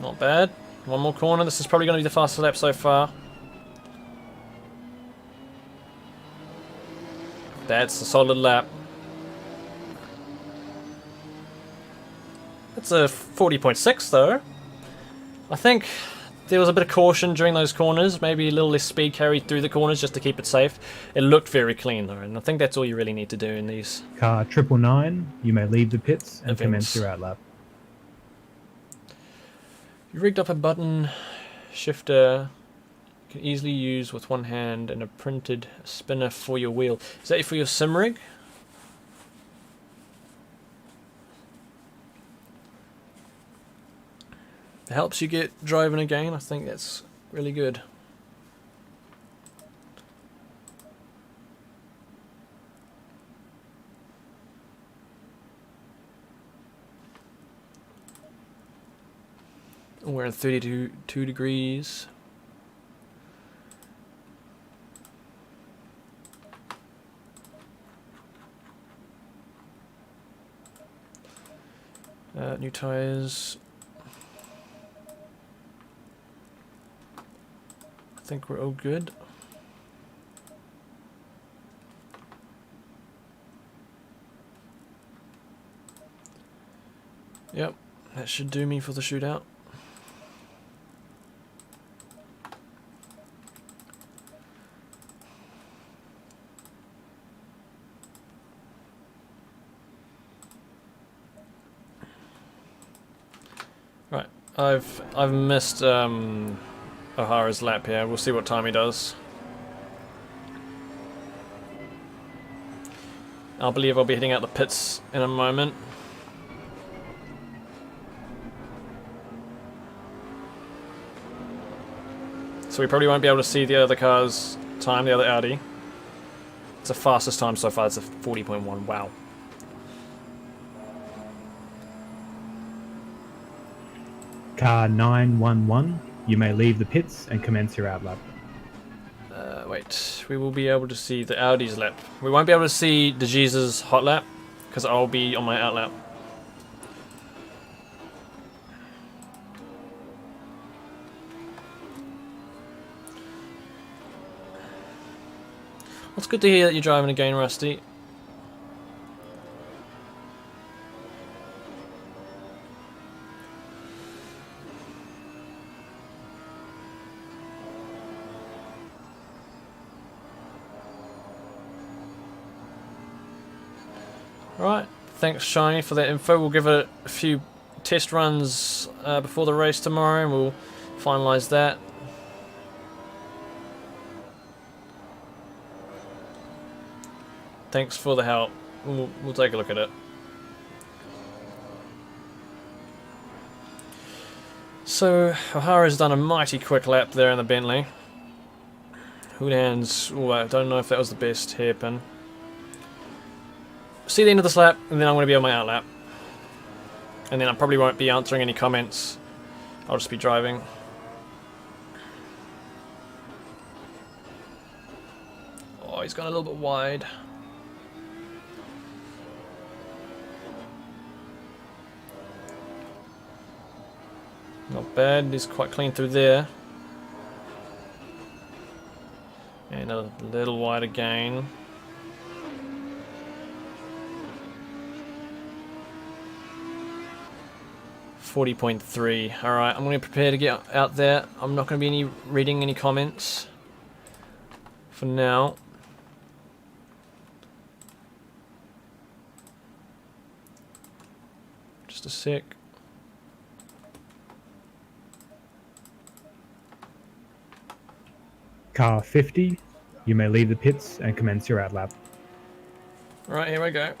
Not bad. One more corner. This is probably going to be the fastest lap so far. That's a solid lap. It's a 40.6 though. I think there was a bit of caution during those corners, maybe a little less speed carried through the corners just to keep it safe. It looked very clean though, and I think that's all you really need to do in these. Car 999, you may leave the pits and Events. commence your outlap. You rigged up a button shifter you can easily use with one hand and a printed spinner for your wheel. Is that for your sim rig? It helps you get driving again. I think that's really good. We're in 32 degrees. New tires. I think we're all good. Yep, that should do me for the shootout. Right, I've missed O'Hara's lap here. We'll see what time he does. I believe I'll be heading out the pits in a moment. So we probably won't be able to see the other car's time, the other Audi. It's the fastest time so far, it's a 40.1, wow. Car 911, you may leave the pits and commence your outlap. Wait, we will be able to see the Audi's lap. We won't be able to see De Jesus' hot lap, because I'll be on my outlap. Well, it's good to hear that you're driving again, Rusty. Right, thanks Shiny for that info. We'll give it a few test runs before the race tomorrow and we'll finalise that. Thanks for the help. We'll take a look at it. So, O'Hara's done a mighty quick lap there in the Bentley. Houdan's, I don't know if that was the best hairpin. See the end of this lap, and then I'm going to be on my outlap. And then I probably won't be answering any comments. I'll just be driving. Oh, he's gone a little bit wide. Not bad, he's quite clean through there. And a little wide again. .3. Alright, I'm going to prepare to get out there. I'm not going to be reading any comments for now. Just a sec. Car 50, you may leave the pits and commence your outlap. Right, here we go.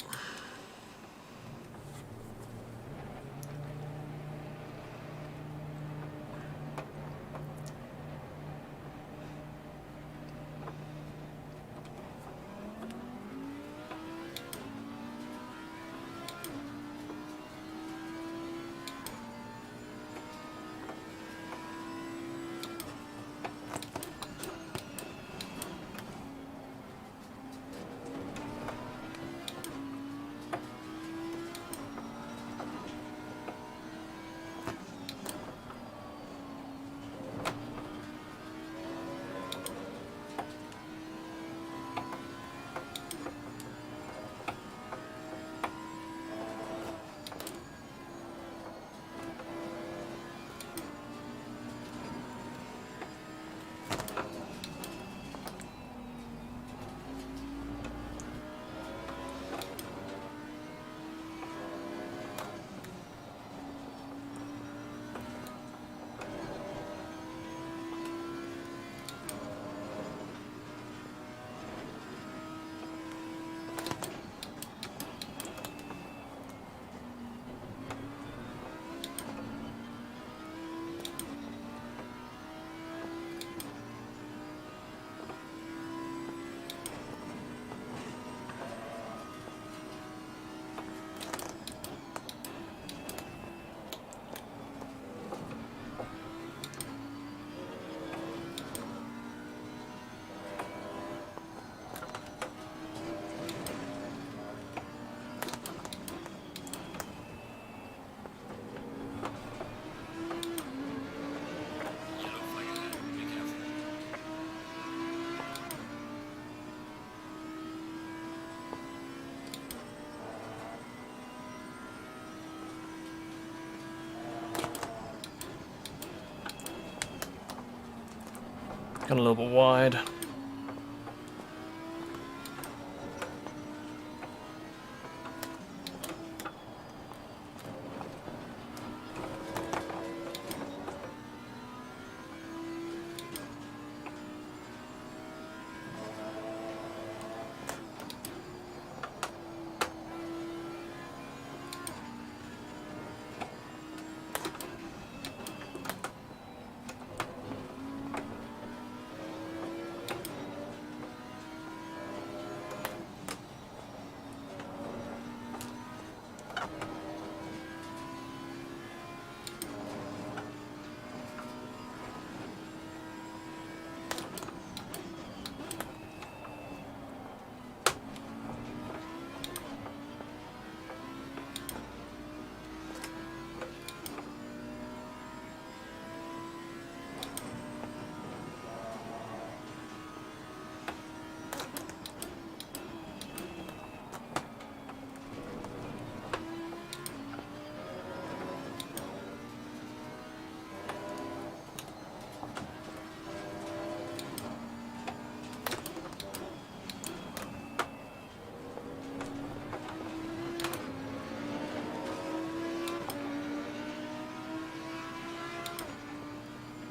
Gone a little bit wide.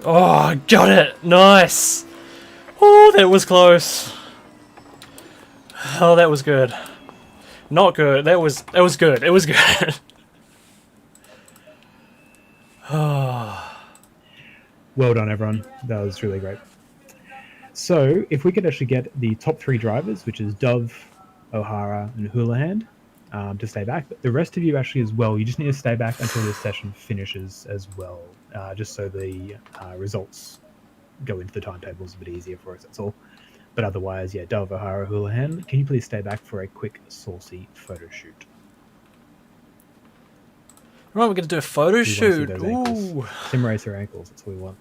Oh, I got it! Nice! Oh, that was close. Oh, that was good. Not good. That was good. It was good. Oh. Well done, everyone. That was really great. So, if we could actually get the top 3 drivers, which is Dove, O'Hara, and Houlihan, to stay back. But the rest of you actually as well, you just need to stay back until this session finishes as well, just so the results go into the timetables a bit easier for us, that's all. But otherwise, yeah, Dove, O'Hara, Houlihan, can you please stay back for a quick saucy photo shoot? Right, we're going to do a photo We want to see shoot. those ankles. Ooh. Sim racer ankles, that's what we want.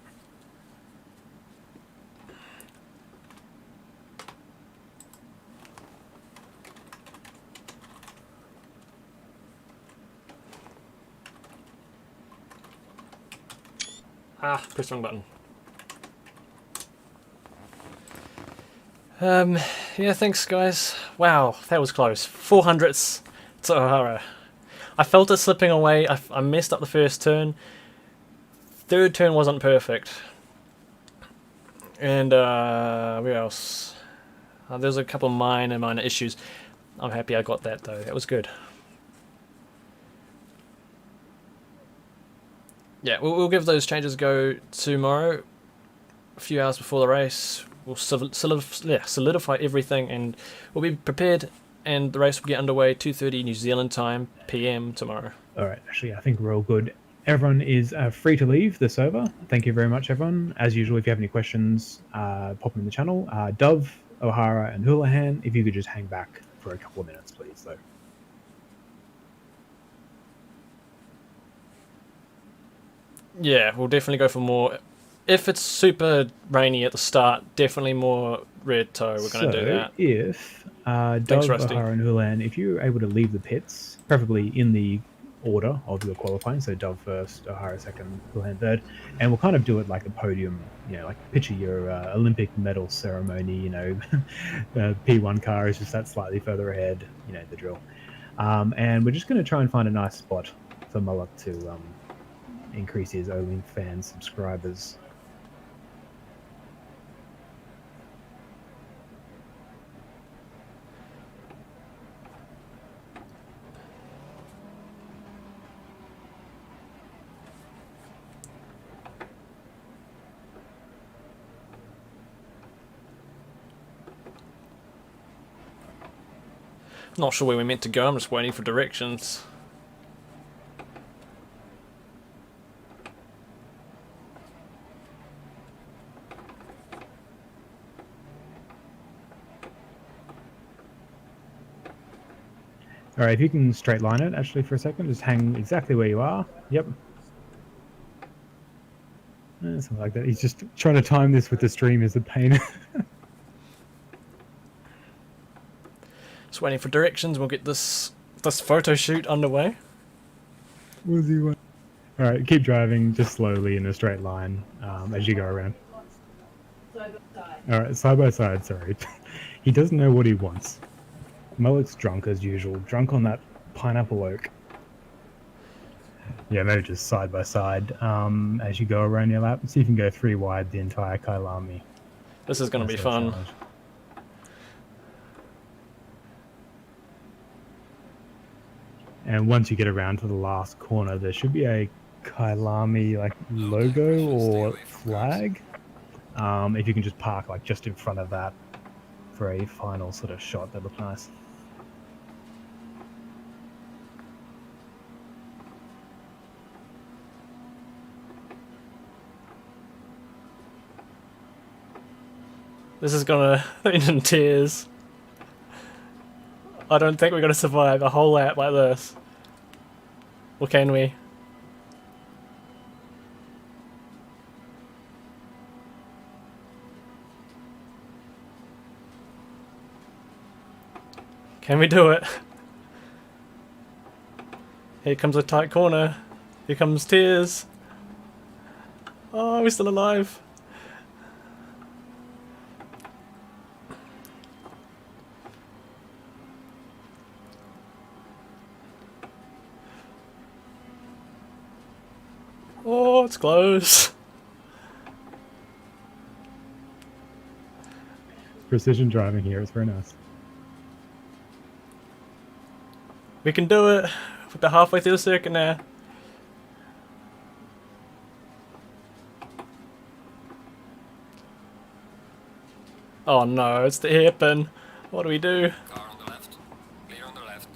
Ah, press the wrong button. Yeah, thanks guys. Wow, that was close. 400ths to O'Hara. I felt it slipping away. I messed up the first turn. Third turn wasn't perfect. And where else? There's a couple minor issues. I'm happy I got that though. That was good. Yeah, we'll give those changes a go tomorrow, a few hours before the race. We'll solidify everything and we'll be prepared, and the race will get underway 2:30 New Zealand time PM tomorrow. Alright, actually, I think we're all good. Everyone is free to leave the server. Thank you very much, everyone. As usual, if you have any questions, pop them in the channel. Dove, O'Hara, and Houlihan, if you could just hang back for a couple of minutes, please, though. Yeah, we'll definitely go for more. If it's super rainy at the start, definitely more red toe. We're going to do that. If Thanks, Dove, Rusty. O'Hara, and Houlihan, if you're able to leave the pits, preferably in the order of your qualifying, so Dove first, O'Hara second, Houlihan third, and we'll kind of do it like a podium, you know, like picture your Olympic medal ceremony, you know, the P1 car is just that slightly further ahead, you know, the drill. And we're just going to try and find a nice spot for Mullock to increase his OnlyFans subscribers. Not sure where we're meant to go. I'm just waiting for directions. Alright, if you can straight line it actually for a second, just hang exactly where you are. Yep. Something like that. He's just trying to time this with the stream is a pain. Just waiting for directions. We'll get this photo shoot underway. Alright, keep driving just slowly in a straight line as you go around. Alright, side by side, sorry. He doesn't know what he wants. Mullock's drunk as usual, drunk on that pineapple oak. Yeah, maybe just side by side as you go around your lap. See if you can go 3 wide the entire Kyalami. This is going to be That's our fun. challenge. And once you get around to the last corner, there should be a Kyalami like logo or flag. If you can just park like just in front of that for a final sort of shot, that look nice. This is gonna end in tears. I don't think we're gonna survive a whole lap like this. Or can we? Can we do it? Here comes a tight corner. Here comes tears. Oh, we're still alive. Oh, it's close. Precision driving here is very nice. We can do it. We're about halfway through the circuit now. Oh no, it's the hairpin. What do we do? Car on the left. Clear on the left.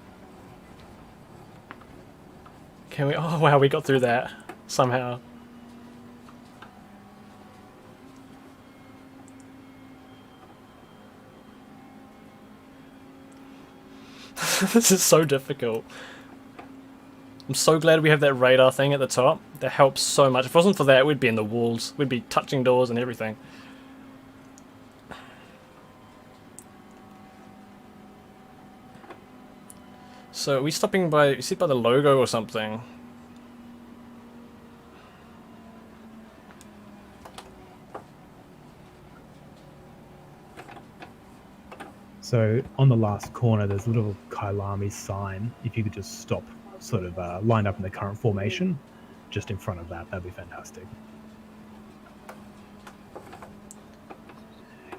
Can we? Oh wow, we got through that somehow. This is so difficult. I'm so glad we have that radar thing at the top. That helps so much. If it wasn't for that, we'd be in the walls. We'd be touching doors and everything. So are we stopping by, you see by the logo or something? So on the last corner, there's a little Kyalami sign. If you could just stop, sort of lined up in the current formation, just in front of that, that'd be fantastic.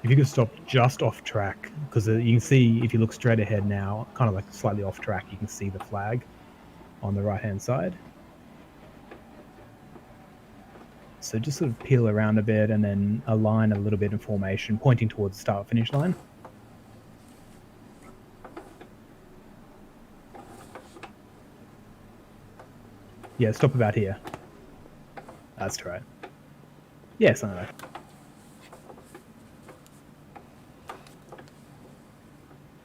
If you could stop just off track, because you can see if you look straight ahead now, kind of like slightly off track, you can see the flag on the right hand side. So just sort of peel around a bit and then align a little bit in formation, pointing towards the start finish line. Yeah, stop about here. That's right. Yeah, something like that.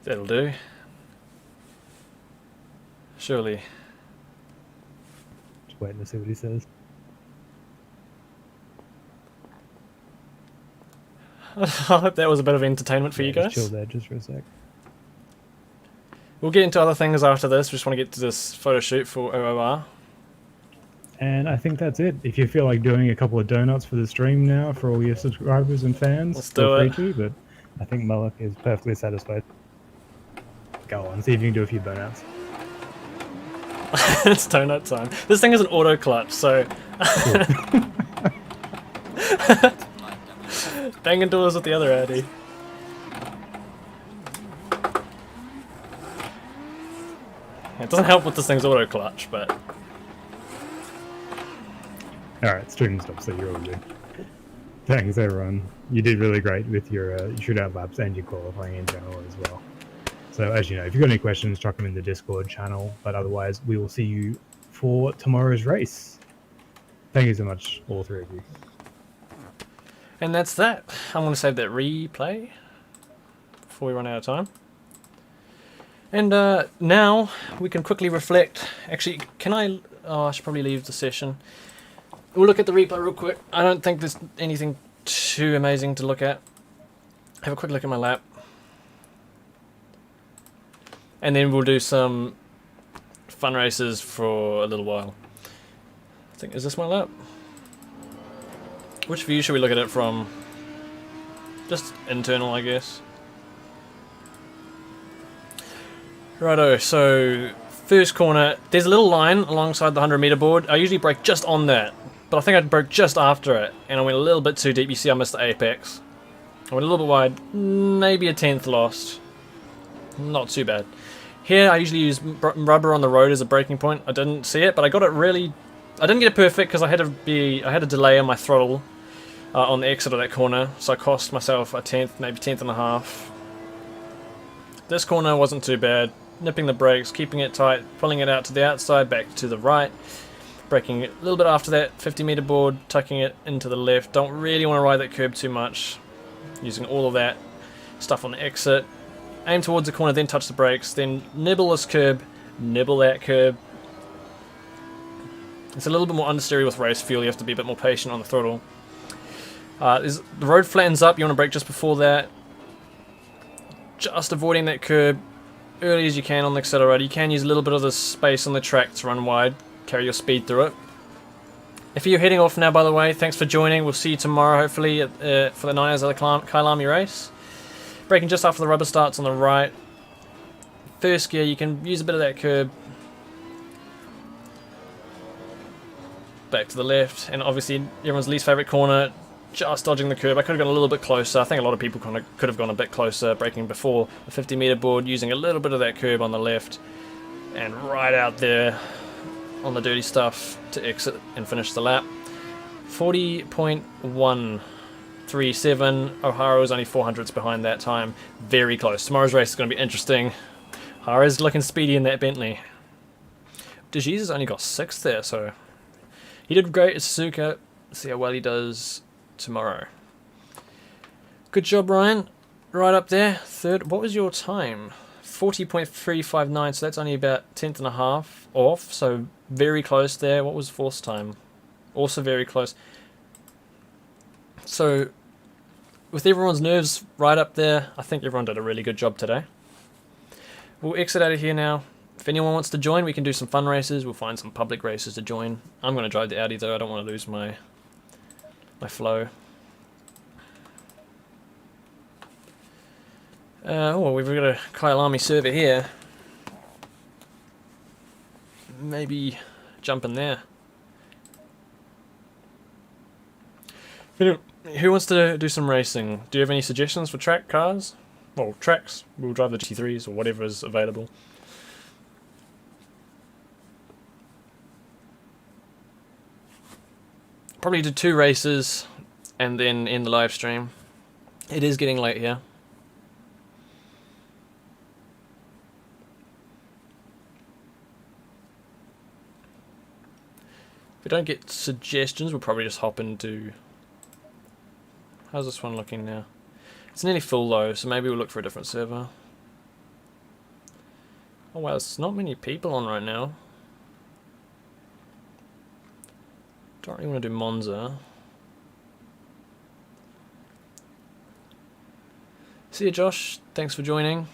That'll do. Surely. Just waiting to see what he says. I hope that was a bit of entertainment for you Just chill guys. there just for a sec. We'll get into other things after this. We just want to get to this photo shoot for OOR. And I think that's it. If you feel like doing a couple of donuts for the stream now for all your subscribers and fans, Let's feel do free it. to, but I think Mullock is perfectly satisfied. Go on, see if you can do a few burnouts. It's donut time. This thing is an auto clutch, so banging doors with the other Addy. It doesn't help with this thing's auto clutch, but Alright, stream stop, so you're all good. Thanks everyone. You did really great with your shootout laps and your qualifying in general as well. So as you know, if you've got any questions, chuck them in the Discord channel. But otherwise, we will see you for tomorrow's race. Thank you so much, all three of you. and that's that. I'm going to save that replay before we run out of time. And now we can quickly reflect. Actually, can I? Oh, I should probably leave the session. We'll look at the replay real quick. I don't think there's anything too amazing to look at. Have a quick look at my lap. And then we'll do some fun races for a little while. I think, is this my lap? Which view should we look at it from? just internal, I guess. Righto, so first corner, there's a little line alongside the 100-meter board. I usually brake just on that, but I think I broke just after it, and I went a little bit too deep. You see I missed the apex. I went a little bit wide, maybe a tenth lost. Not too bad. Here I usually use rubber on the road as a braking point. I didn't see it, but I got it really... I didn't get it perfect because I had a delay on my throttle on the exit of that corner, so I cost myself a tenth, maybe tenth and a half. This corner wasn't too bad. Nipping the brakes, keeping it tight, pulling it out to the outside, back to the right. Braking it a little bit after that 50-meter board, tucking it into the left. Don't really want to ride that curb too much. Using all of that stuff on the exit. Aim towards the corner, then touch the brakes, then nibble this curb, nibble that curb. It's a little bit more understeery with race fuel. You have to be a bit more patient on the throttle. The road flattens up. You want to brake just before that. Just avoiding that curb early as you can on the accelerator. You can use a little bit of the space on the track to run wide. Carry your speed through it. If you're heading off now, by the way, thanks for joining. We'll see you tomorrow, hopefully, for the 9 Hours of the Kyalami race. Braking just after the rubber starts on the right. First gear, you can use a bit of that curb. Back to the left, and obviously everyone's least favourite corner, just dodging the curb. I could have gone a little bit closer. I think a lot of people could have gone a bit closer, braking before the 50-meter board, using a little bit of that curb on the left, and right out there on the dirty stuff to exit and finish the lap. 40.137. O'Hara was only 400ths behind that time. Very close. Tomorrow's race is going to be interesting. O'Hara's looking speedy in that Bentley. DeJesus only got 6th there, so he did great at Suzuka. See how well he does tomorrow. Good job, Ryan. Right up there. Third. What was your time? 40.359, so that's only about 10th and a half off, so very close there. What was fourth time? Also very close. So, with everyone's nerves right up there, I think everyone did a really good job today. We'll exit out of here now. If anyone wants to join, we can do some fun races. We'll find some public races to join. I'm going to drive the Audi though. I don't want to lose my flow. Oh, we've got a Kyalami server here. Maybe jump in there. Who wants to do some racing? Do you have any suggestions for track cars? Well, tracks. We'll drive the GT3s or whatever is available. Probably do 2 races and then end the live stream. It is getting late here. If we don't get suggestions, we'll probably just hop into... How's this one looking now? It's nearly full though, so maybe we'll look for a different server. Oh wow, there's not many people on right now. Don't really want to do Monza. See you, Josh. Thanks for joining.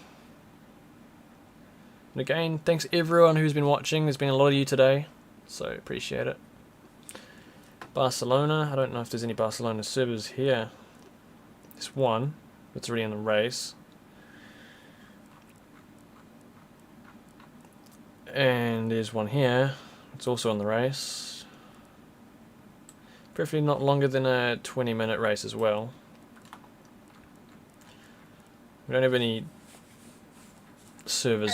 And again, thanks everyone who's been watching. There's been a lot of you today, so appreciate it. Barcelona. I don't know if there's any Barcelona servers here. There's one that's already in the race. And there's one here. It's also in the race. Preferably not longer than a 20-minute race as well. We don't have any servers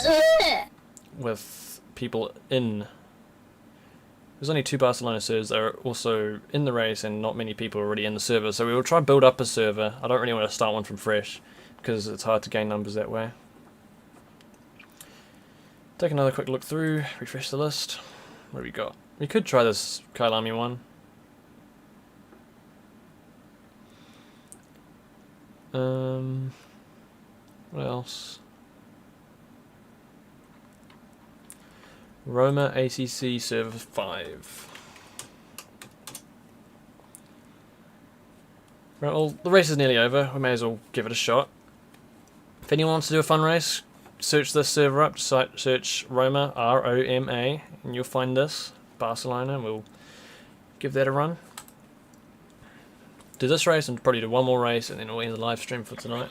with people in. There's only 2 Barcelona servers that are also in the race and not many people are already in the server. So we will try to build up a server. I don't really want to start one from fresh because it's hard to gain numbers that way. Take another quick look through, refresh the list. What do we got? We could try this Kyalami one. What else? Roma ACC server 5. Right, well, the race is nearly over. We may as well give it a shot. If anyone wants to do a fun race, search this server up. Just search Roma, R-O-M-A, and you'll find this, Barcelona, and we'll give that a run. do this race and probably do one more race, and then we'll end the live stream for tonight.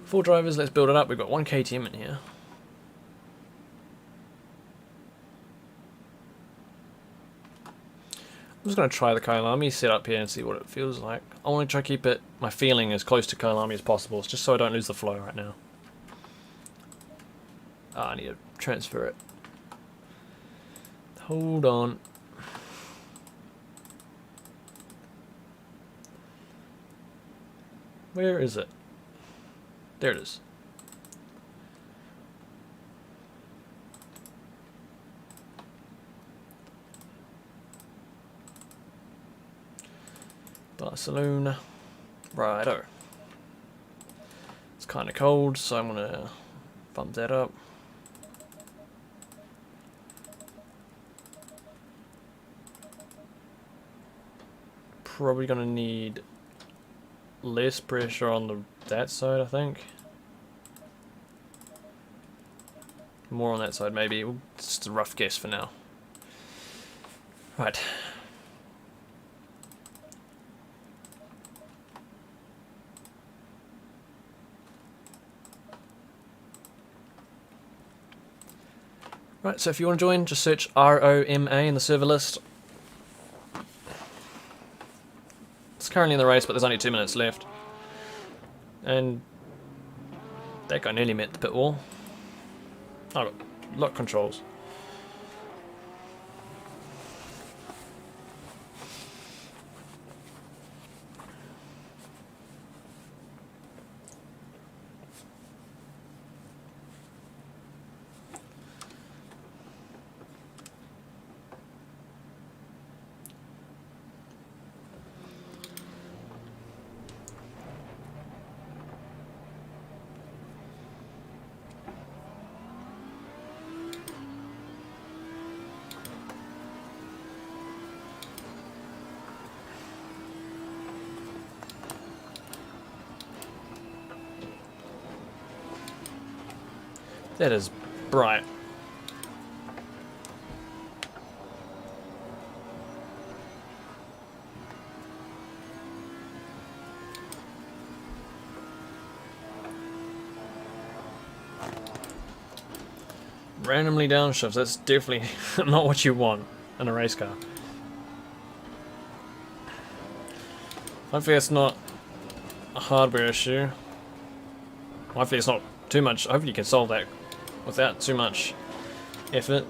Four drivers, let's build it up. We've got one KTM in here. I'm just going to try the Kyalami setup here and see what it feels like. I want to try to keep it, my feeling, as close to Kyalami as possible, just so I don't lose the flow right now. Ah, I need to transfer it. Hold on. Where is it? There it is. Barcelona. Righto. It's kind of cold, so I'm going to bump that up. Probably going to need less pressure on that side, I think. More on that side, maybe. It's just a rough guess for now. Right. Right, so if you want to join, just search ROMA in the server list. It's currently in the race, but there's only 2 minutes left. And that guy nearly met the pit wall. Oh, I've got lock controls. That is bright. Randomly downshifts, that's definitely not what you want in a race car. Hopefully it's not a hardware issue. Hopefully it's not too much. Hopefully you can solve that without too much effort.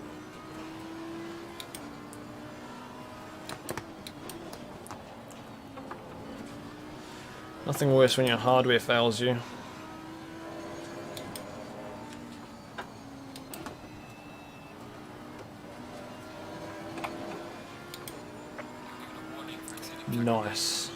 Nothing worse when your hardware fails you. Nice.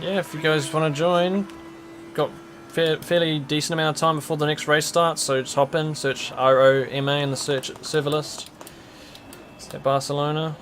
Yeah, if you guys want to join, got fairly decent amount of time before the next race starts, so just hop in, search ROMA in the search server list. It's at Barcelona.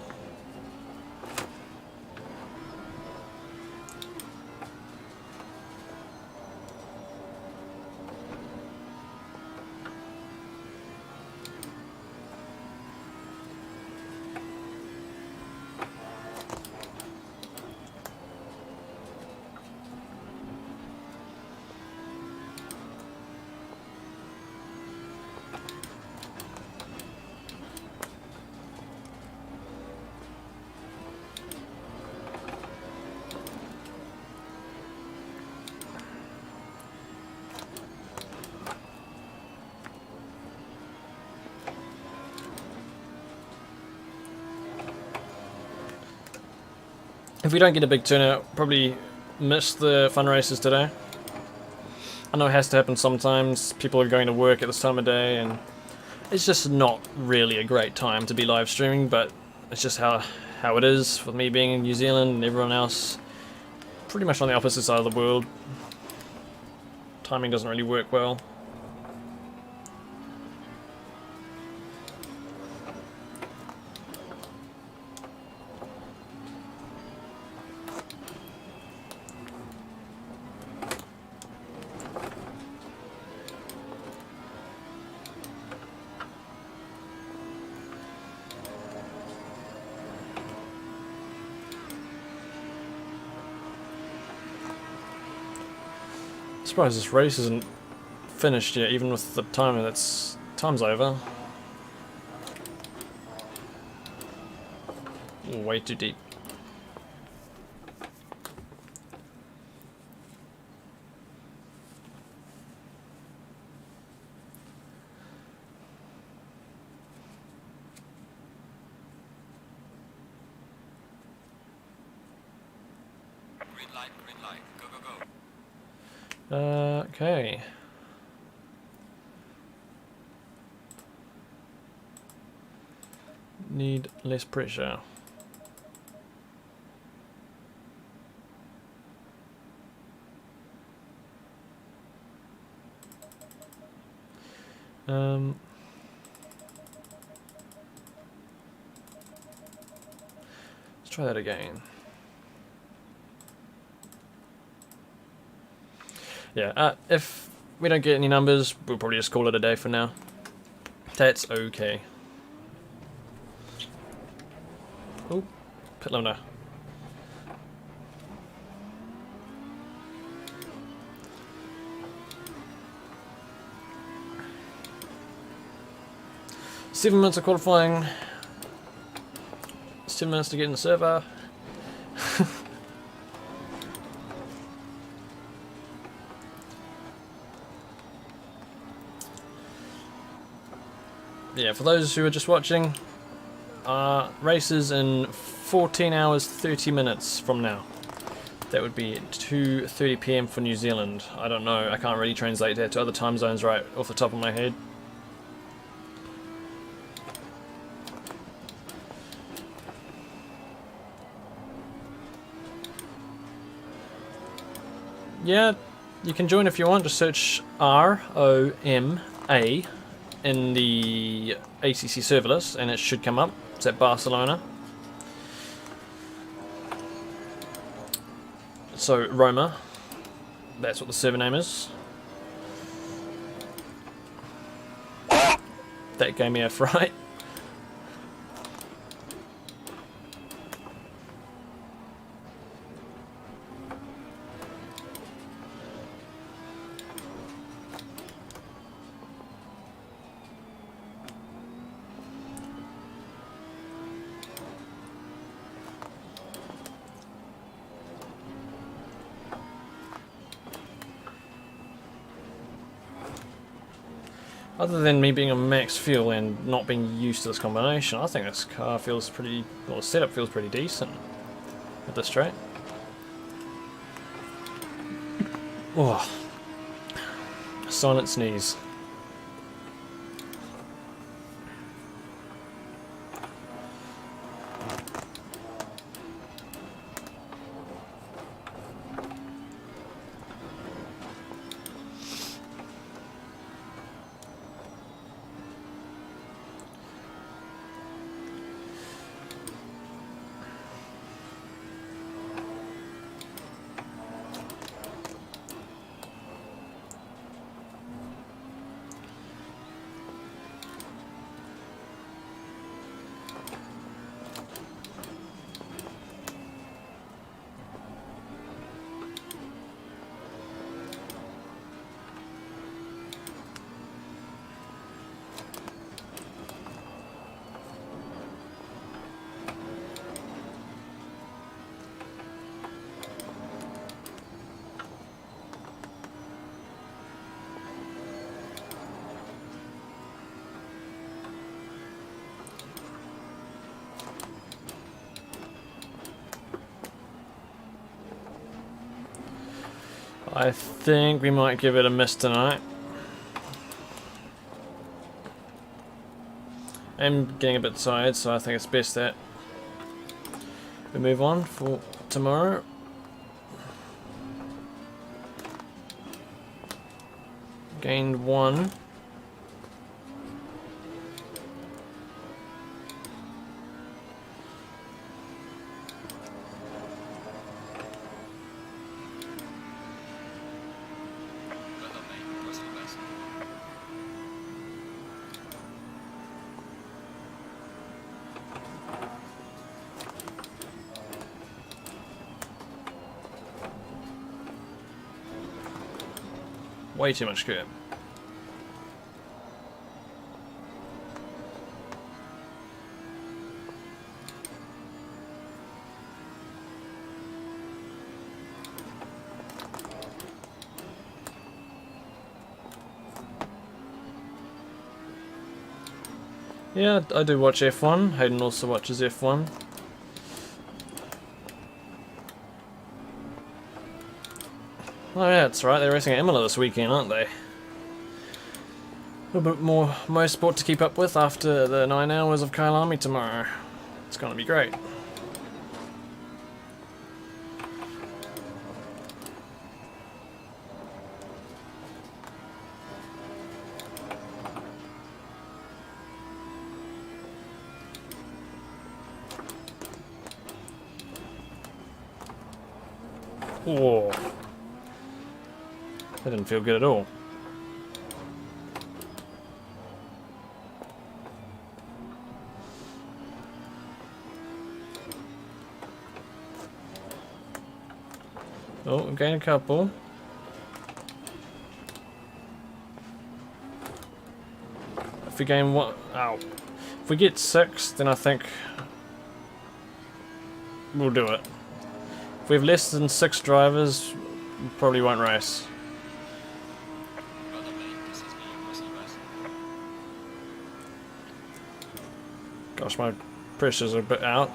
If we don't get a big turnout, probably miss the fun races today. I know it has to happen sometimes. People are going to work at this time of day, and it's just not really a great time to be live streaming, but it's just how it is with me being in New Zealand and everyone else pretty much on the opposite side of the world. Timing doesn't really work well. Surprised this race isn't finished yet, even with the timer. Time's over. Way too deep. Green light, go, go, go. Okay. Need less pressure. Let's try that again. Yeah, if we don't get any numbers, we'll probably just call it a day for now. That's okay. Oh, pit limiter. Seven minutes of qualifying. 7 minutes to get in the server. Yeah, for those who are just watching, races in 14 hours 30 minutes from now. That would be 2:30 PM for New Zealand. I don't know, I can't really translate that to other time zones right off the top of my head. Yeah, you can join if you want, just search ROMA in the ACC server list and it should come up. It's at Barcelona. So Roma, that's what the server name is. That gave me a fright. Other than me being on max fuel and not being used to this combination, I think this car feels pretty, well, the setup feels pretty decent with this track. Oh, silent sneeze. I think we might give it a miss tonight. I'm getting a bit tired, so I think it's best that we move on for tomorrow. Gained 1. Well done, mate. What's the best? Way too much curb. Yeah, I do watch F1. Hayden also watches F1. Oh yeah, that's right, they're racing at Imola this weekend, aren't they? A little bit more motorsport to keep up with after the 9 hours of Kyalami tomorrow. It's gonna be great. Whoa. That didn't feel good at all. Oh, we've gained a couple. If we gain one, ow. If we get 6, then I think we'll do it. If we have less than 6 drivers, we probably won't race. Well done, mate. This is me. What's the best? Gosh, my pressure's a bit out.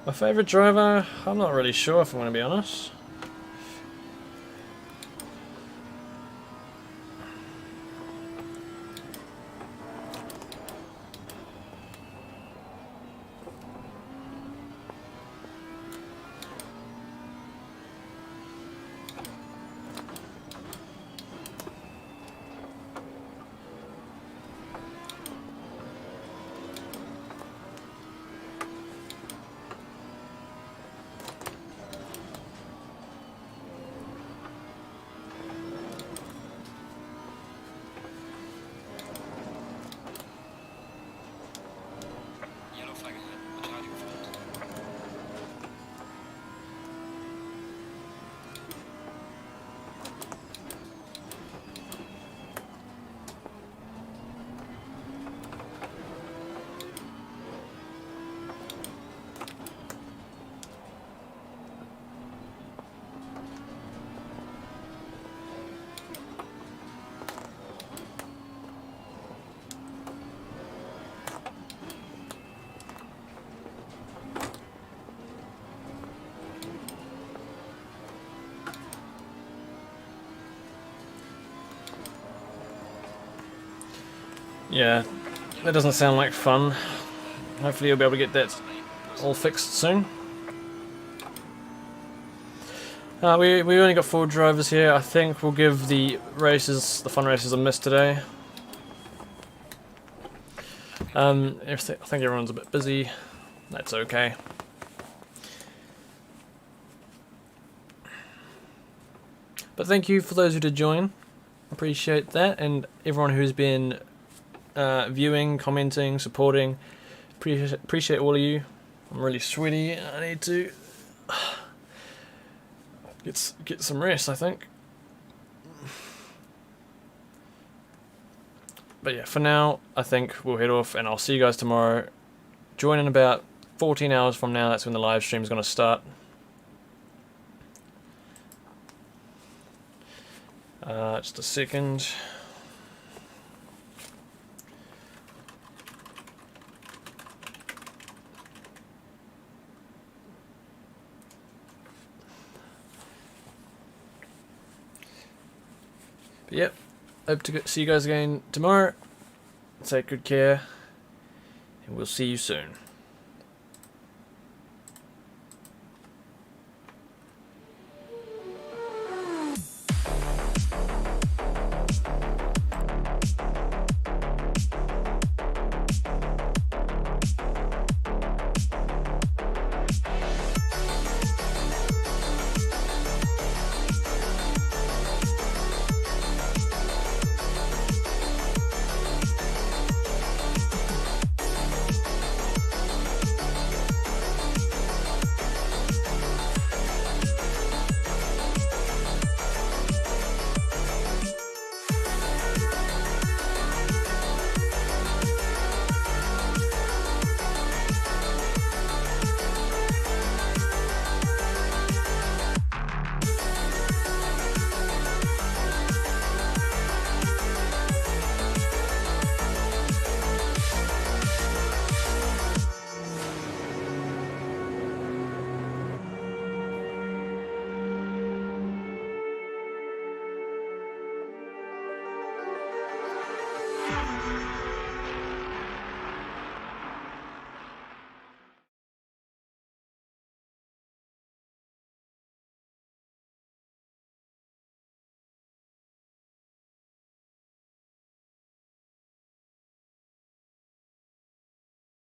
My favourite driver? I'm not really sure if I'm going to be honest. Yellow flag ahead. Watch out your front. Yeah, that doesn't sound like fun. Hopefully you'll be able to get that all fixed soon. We only got 4 drivers here. I think we'll give the races, the fun races, a miss today. I think everyone's a bit busy. That's okay. But thank you for those who did join. Appreciate that, and everyone who's been viewing, commenting, supporting. Appreciate all of you. I'm really sweaty. I need to get some rest, I think. But yeah, for now, I think we'll head off, and I'll see you guys tomorrow. Join in about 14 hours from now. That's when the live stream is going to start. Just a second. yep. Hope to see you guys again tomorrow. Take good care, and we'll see you soon.